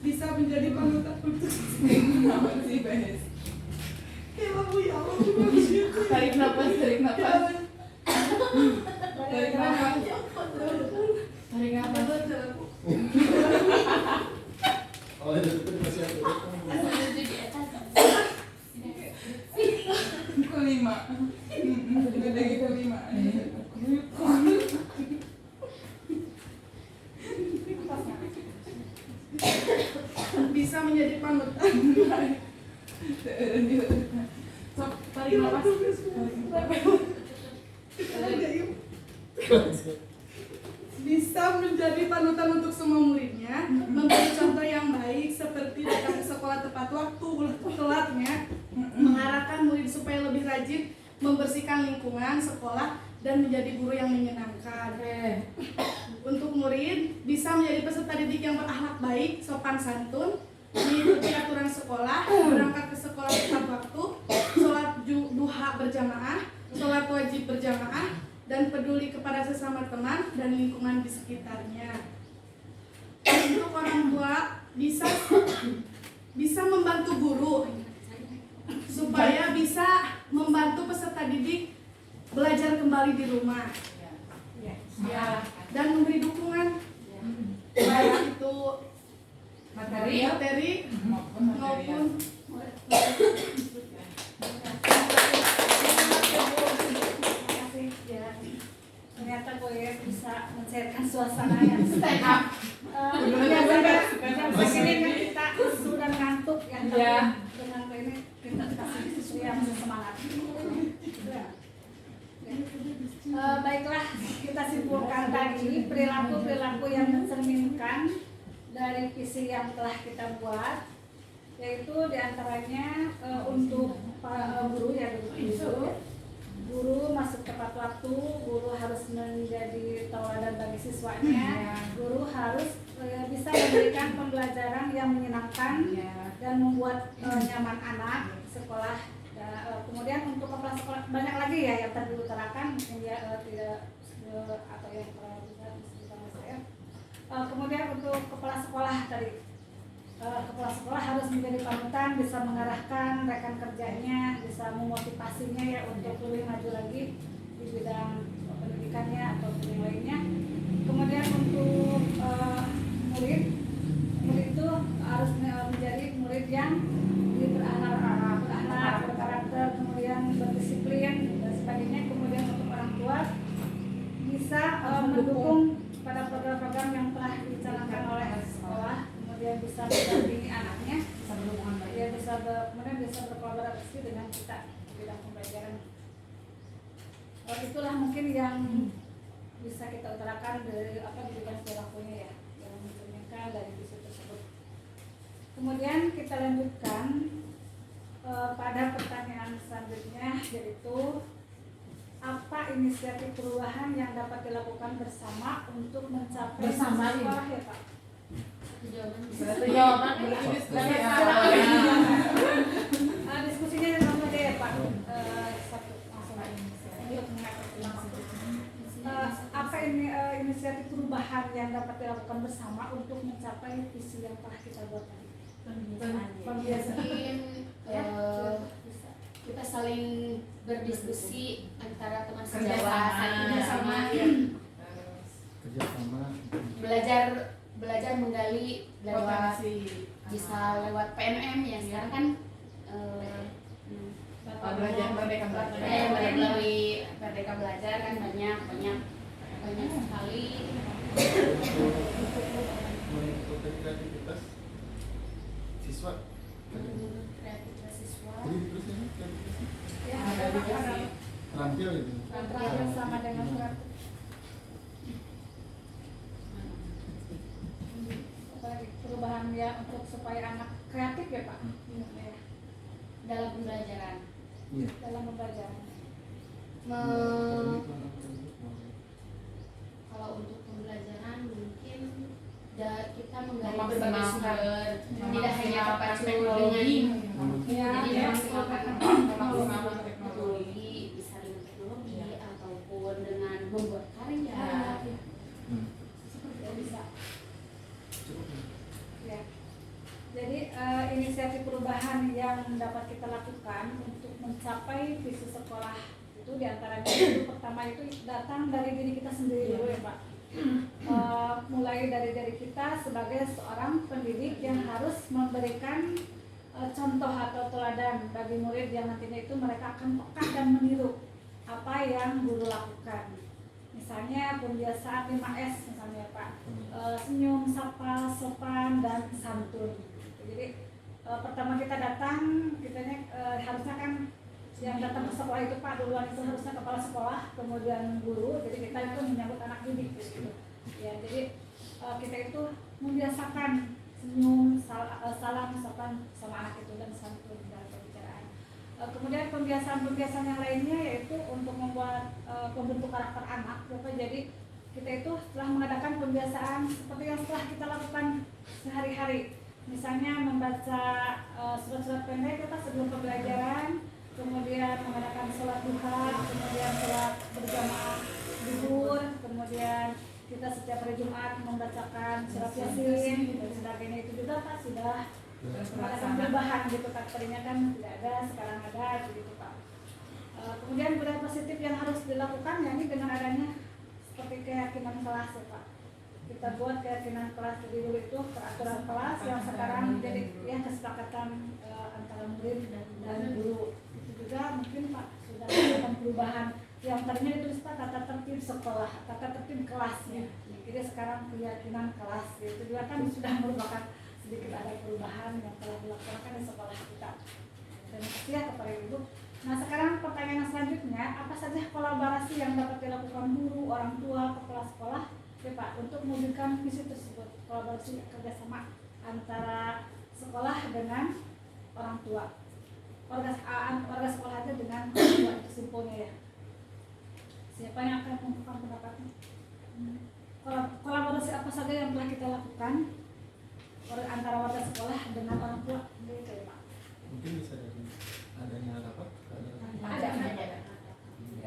bisa menjadi panutan untuk tarik nafas tarik nafas Oh, itu masih ada. kelima lagi kelima bisa menjadi panutan sok tarik nafas bisa menjadi panutan untuk semua muridnya, memberi contoh yang baik seperti datang ke sekolah tepat waktu, telatnya, mengarahkan murid supaya lebih rajin membersihkan lingkungan sekolah dan menjadi guru yang menyenangkan. Untuk murid bisa menjadi peserta didik yang berakhlak baik, sopan santun, mengikuti aturan sekolah, berangkat ke sekolah tepat waktu, sholat duha berjamaah, sholat wajib berjamaah, dan peduli kepada sesama teman dan lingkungan di sekitarnya. Untuk orang tua bisa membantu guru supaya bisa membantu peserta didik belajar kembali di rumah, ya, dan memberi dukungan baik itu materi maupun ternyata gue bisa mencairkan suasana yang stand up. Jam segini kan kita sudah ngantuk ya. Dengan ini kita kasih sesuatu yang semangat. Baiklah, kita simpulkan tadi perilaku-perilaku yang mencerminkan dari visi yang telah kita buat, yaitu diantaranya untuk guru ya guru masuk tepat waktu, guru harus menjadi tauladan bagi siswanya, guru harus bisa memberikan pembelajaran yang menyenangkan dan membuat nyaman anak sekolah. Kemudian untuk kepala sekolah banyak lagi ya yang tadi diutarakan, mungkin ya tidak atau yang bisa disebutkan saya. Kemudian untuk kepala sekolah tadi, kepala sekolah harus menjadi panutan, bisa mengarahkan rekan kerjanya, bisa memotivasinya ya untuk lebih maju lagi di bidang pendidikannya atau yang lainnya. Kemudian untuk murid itu harus menjadi murid yang berakhlak, berkarakter, kemudian berdisiplin dan sebagainya. Kemudian untuk orang tua bisa mendukung pada program-program yang telah dicanangkan oleh sekolah, kemudian bisa mendampingi anaknya, kemudian bisa berkolaborasi dengan kita di bidang pembelajaran. Itulah mungkin yang bisa kita utarakan dari di bidang perilakunya ya, yang mencerminkan dari visi tersebut. Kemudian kita lanjutkan pada pertanyaan selanjutnya, yaitu apa inisiatif perubahan yang dapat dilakukan bersama untuk mencapai Bersama sekolah ya Pak? Jawaban diskusinya sama aja ya Pak. Satu langsung apa ini inisiatif perubahan yang dapat dilakukan bersama untuk mencapai visi yang telah kita buat tadi? Mungkin kita saling berdiskusi antara teman sejawat, kerjasama, belajar menggali lewat bisa lewat PMM ya sekarang kan belajar Merdeka Belajar melalui Merdeka Belajar kan banyak sekali. Meningkatkan kreativitas siswa. Kreativitas siswa. Jadi terusnya kreativitas. Ya, Terampil gitu. terampil sama dengan kreatif. pembelajaran. Iya. dalam membaca. Kalau untuk pembelajaran mungkin kita menggali berbagai Memaksimalkan sumber, tidak hanya memaksimalkan terpacu teknologi. dengan jadi Ya, memaksimalkan Memaksimalkan teknologi. teknologi, bisa dengan teknologi ataupun dengan membuat karya. Seperti itu bisa. Cukup. Ya. Jadi inisiatif perubahan yang dapat kita lakukan untuk mencapai visi sekolah itu diantaranya itu pertama itu datang dari diri kita sendiri dulu ya Pak. Mulai dari kita sebagai seorang pendidik yang harus memberikan contoh atau teladan bagi murid yang nantinya itu mereka akan peka dan meniru apa yang guru lakukan. Misalnya pembiasaan 5S misalnya Pak, senyum, sapa, sopan, dan santun. Jadi pertama kita datang, kitanya harusnya kan yang datang ke sekolah itu Pak duluan itu harusnya kepala sekolah, kemudian guru. Jadi kita itu menyambut anak didik gitu. Ya, jadi kita itu membiasakan senyum, salam, sopan sama anak itu dan santun dalam pembicaraan. Kemudian pembiasaan yang lainnya yaitu untuk membuat pembentuk karakter anak. Jadi kita itu setelah mengadakan pembiasaan seperti yang setelah kita lakukan sehari-hari. Misalnya membaca surat-surat pendek kita sebelum pembelajaran, kemudian mengadakan sholat duha, kemudian sholat berjamaah zuhur, kemudian kita setiap hari Jumat membacakan surat Yasin dan sebagainya. Itu juga Pak sudah mengadakan perubahan gitu Pak, tadinya kan tidak ada, sekarang ada gitu Pak. Kemudian budaya positif yang harus dilakukan yakni dengan adanya seperti keyakinan kelas ya Pak. Kita buat keyakinan kelas, jadi dulu itu peraturan kelas yang sekarang menjadi ya kesepakatan antara murid dan guru. Itu juga mungkin Pak sudah melakukan perubahan yang tadinya ditulis Pak tata tertib sekolah, tata tertib kelas ya. Jadi sekarang keyakinan kelas itu juga kan sudah merupakan sedikit ada perubahan yang telah dilaksanakan di sekolah kita. Terima kasih ya kepada Ibu. Nah sekarang pertanyaan selanjutnya, apa saja kolaborasi yang dapat dilakukan guru, orang tua, kepala sekolah ya Pak untuk mewujudkan visi tersebut, kolaborasi kerjasama antara sekolah dengan orang tua, warga sekolah aja dengan orang tua itu simpulnya ya. Siapa yang akan mengungkapkan pendapatnya? Kolaborasi apa saja yang telah kita lakukan antara warga sekolah dengan orang tua? Gitu ya Pak. Mungkin bisa dari adanya rapat. Ada.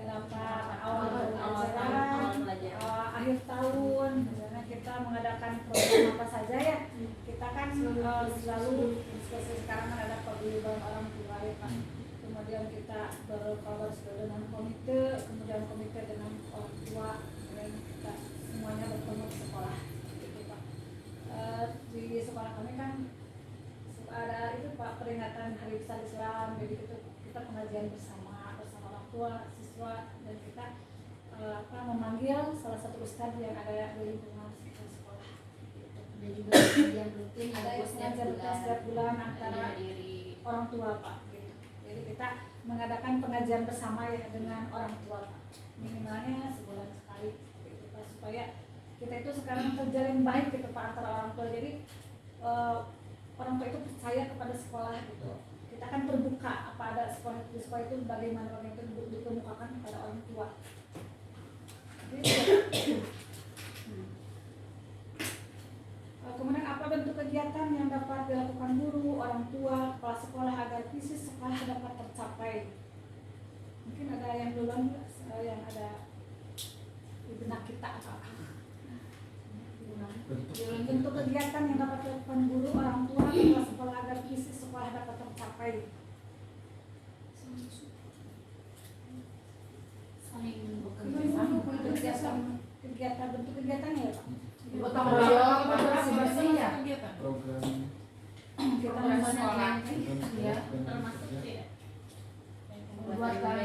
Rapat awal pelajaran, akhir tahun, misalnya kita mengadakan program apa saja ya. Kita kan selalu sekarang kan ada paguyuban orang tua ya Pak. Kemudian kita berkolaborasi dengan komite, kemudian komite dengan orang tua, dan kita semuanya bertemu di sekolah gitu Pak. Di sekolah kami kan ada itu Pak peringatan Hari Besar Islam, jadi kita pengajian bersama orang tua, siswa, dan kita memanggil salah satu ustadz yang ada di lingkungan sekolah. Gitu. Dan juga pengajian rutin Ada yang pengajian rutin setiap bulan antara orang tua Pak. Gitu. Jadi kita mengadakan pengajian bersama ya dengan orang tua Pak. Minimalnya sebulan sekali gitu Pak, supaya kita itu sekarang terjalin baik gitu Pak antara orang tua. Jadi orang tua itu percaya kepada sekolah gitu. Kita kan terbuka apa ada di sekolah itu bagaimana orang itu dikemukakan kepada orang tua. Kemudian apa bentuk kegiatan yang dapat dilakukan guru, orang tua, kepala sekolah agar visi sekolah dapat tercapai? Mungkin ada yang duluan yang ada di benak kita apa? Bentuk kegiatan yang dapat dilakukan guru, orang tua, kepala sekolah agar visi sekolah dapat tercapai. Saling bekerja Kegiatan bentuk kegiatannya ya Pak. Gotong royong, bersih-bersih ya. Program Kita sekolah. Ya. termasuk ya Membuatkan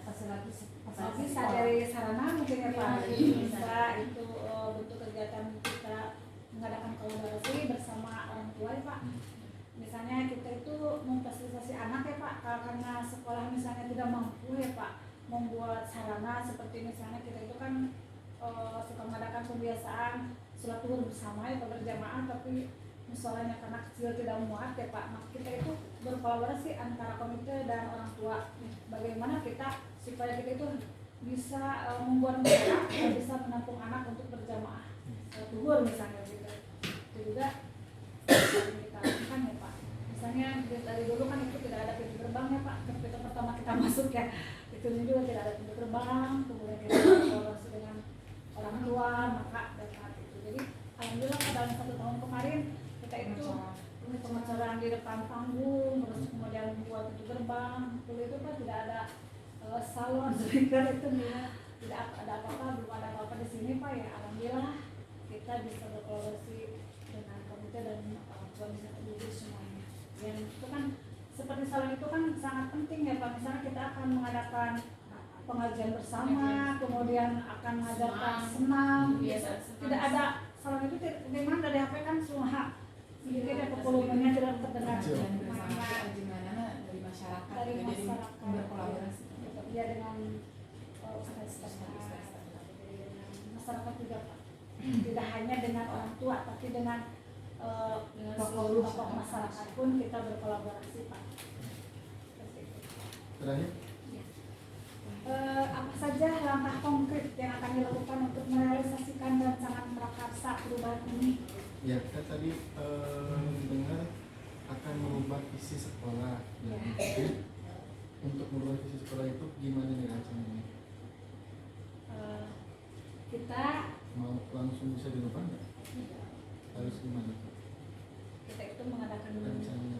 fasilitas bisa dari sarana mungkin ya Pak. Bisa itu bentuk kegiatan kita mengadakan kolaborasi bersama orang tua ya Pak. Misalnya kita itu memfasilitasi anak ya Pak, karena sekolah misalnya tidak mampu ya Pak membuat sarana seperti misalnya kita itu kan suka mengadakan pembiasaan sholat zuhur bersama ya berjamaah, tapi misalnya karena kecil tidak muat ya Pak, maka kita itu berkolaborasi antara komite dan orang tua. Bagaimana kita supaya kita itu bisa membuat mereka bisa menampung anak untuk berjamaah duhur misalnya gitu. Itu juga kita lakukan ya Pak. Misalnya dari dulu kan itu tidak ada pintu gerbang ya Pak. Ketika pertama kita masuk ya, itu juga tidak ada pintu gerbang. Kemudian kita berkolaborasi dengan orang tua, maka dan saat itu. Jadi alhamdulillah dalam 1 tahun kemarin kita itu pengacaraan di depan panggung, terus kemudian buat pintu gerbang. Dulu itu Pak tidak ada salon speaker itu tidak ada apa-apa, belum ada apa-apa di sini Pak ya. Alhamdulillah kita bisa berkolaborasi dengan komite dan orang tua bisa terwujud semuanya. Dan itu kan seperti salon itu kan sangat penting ya Pak. Misalnya kita akan mengadakan pengajian bersama, kemudian akan mengadakan senam. Tidak ada salon itu memang dari HP kan semua sedikit ya volumenya tidak terdengar. Dari masyarakat, Dari jadi masyarakat berkolaborasi. Ya dengan masyarakat juga Pak. Tidak hanya dengan orang tua, tapi dengan seluruh tokoh masyarakat pun kita berkolaborasi Pak. Terakhir, Apa saja langkah konkret yang akan dilakukan untuk merealisasikan dan sangat merakarsa perubahan ini? ya kita tadi dengar akan merubah visi sekolah. Ya. Jadi, untuk merubah visi sekolah itu gimana nih rencananya? Kita Mau langsung bisa dirubah nggak? Harus gimana? kita itu mengadakan Rencananya?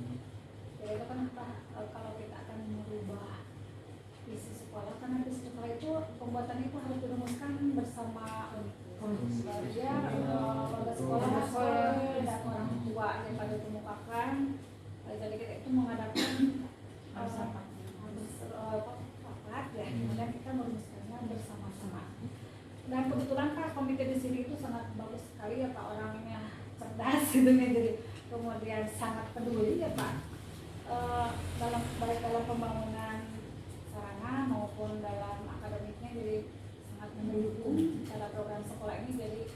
ya itu kan Pak, kalau kita akan merubah visi sekolah kan nanti setelah itu pembuatan itu harus dirumuskan bersama ya warga sekolah dan orang tua yang pada dikemukakan. Jadi kita itu mengadakan rapat ya, kemudian kita merumuskannya bersama-sama. Dan kebetulan Pak komite di sini itu sangat bagus sekali ya Pak, orangnya cerdas gitu ya, jadi kemudian sangat peduli ya Pak baik dalam pembangunan sarana maupun dalam akademiknya, jadi sangat mendukung pada program sekolah ini. Jadi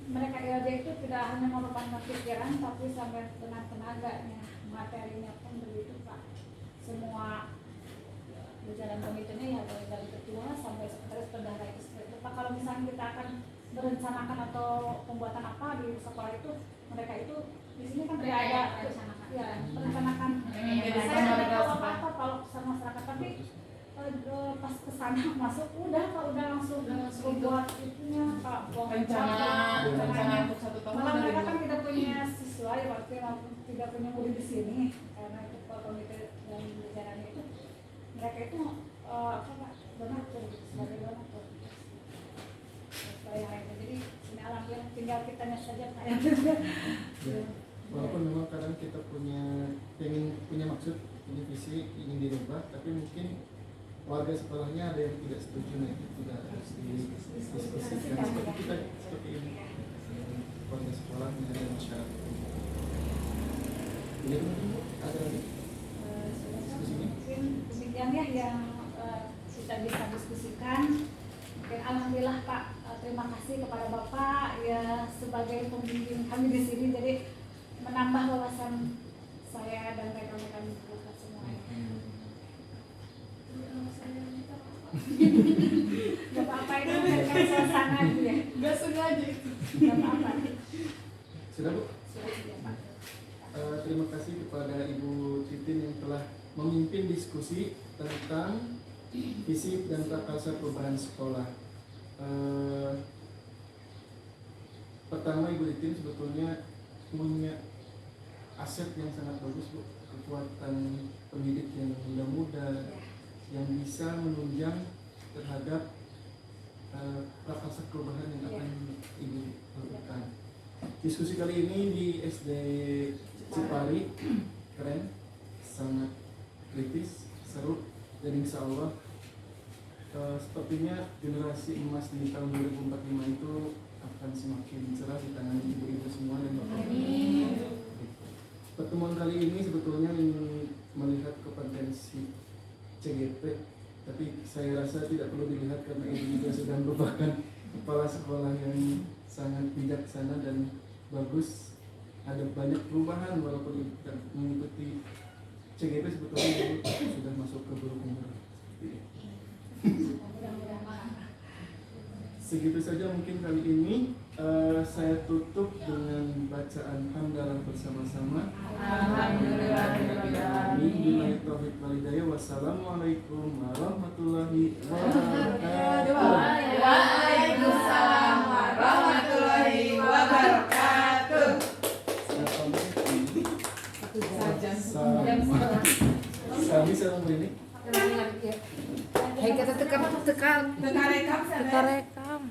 mereka ILD itu tidak hanya merupakan pikiran tapi sampai dengan tenaganya, materinya pun begitu Pak. Semua di dalam komitenya ya dari ketua sampai sekretaris bendahara itu seperti itu Pak. Kalau misalnya kita akan berencanakan atau pembuatan apa di sekolah itu, mereka itu di sini kan tidak ada ya merencanakan. Saya tidak tahu apa-apa kalau sama masyarakat, tapi pas kesana masuk udah langsung buat itunya Pak, rencana untuk 1 tahun. malah mereka kan tidak punya siswa ya Pak, tidak punya murid di sini karena itu komite dan jalannya itu mereka itu apa Pak, donatur sebagai donatur yang lainnya. Jadi ini alhamdulillah tinggal kitanya saja Pak ya. Walaupun memang kadang kita punya maksud, punya visi ingin dirubah, tapi mungkin warga sekolahnya ada yang tidak setuju, nih tidak harus didiskusikan seperti ini. Warga sekolah menjadi masyarakat. Jadi ada lagi diskusinya? Mungkin demikian ya yang kita bisa diskusikan. Mungkin alhamdulillah Pak, terima kasih kepada Bapak ya sebagai pembimbing kami di sini, jadi menambah wawasan saya dan rekan-rekan masyarakat semuanya. Gak apa-apa, itu menjadikan suasana gitu ya. Gak sengaja itu. Gak apa-apa. Sudah Bu? Sudah ya Pak. Terima kasih kepada Ibu Titin yang telah memimpin diskusi tentang visi dan prakarsa perubahan sekolah. Pertama, Ibu Titin sebetulnya punya aset yang sangat bagus Bu, kekuatan pendidik yang muda-muda yang bisa menunjang terhadap prakarsa perubahan yang akan Ibu lakukan. Diskusi kali ini di SD Cipari keren, sangat kritis, seru, dan insya Allah sepertinya generasi emas di tahun 2045 itu akan semakin cerah di tangan ibu-ibu semua dan bapak-bapak. Pertemuan kali ini sebetulnya ingin melihat kompetensi CGP, tapi saya rasa tidak perlu dilihat karena ini juga sudah merupakan kepala sekolah yang sangat bijaksana dan bagus. ada banyak perubahan walaupun tidak mengikuti CGP sebetulnya dulu sudah masuk ke guru penggerak. Segitu saja mungkin kali ini. Saya tutup dengan bacaan hamdalah bersama-sama. Alhamdulillahirabbil alamin. Wassalamualaikum warahmatullahi wabarakatuh. Waalaikumsalam warahmatullahi wabarakatuh. Kami sedang berinik. Hai kita tekan Teka rekam. rekam.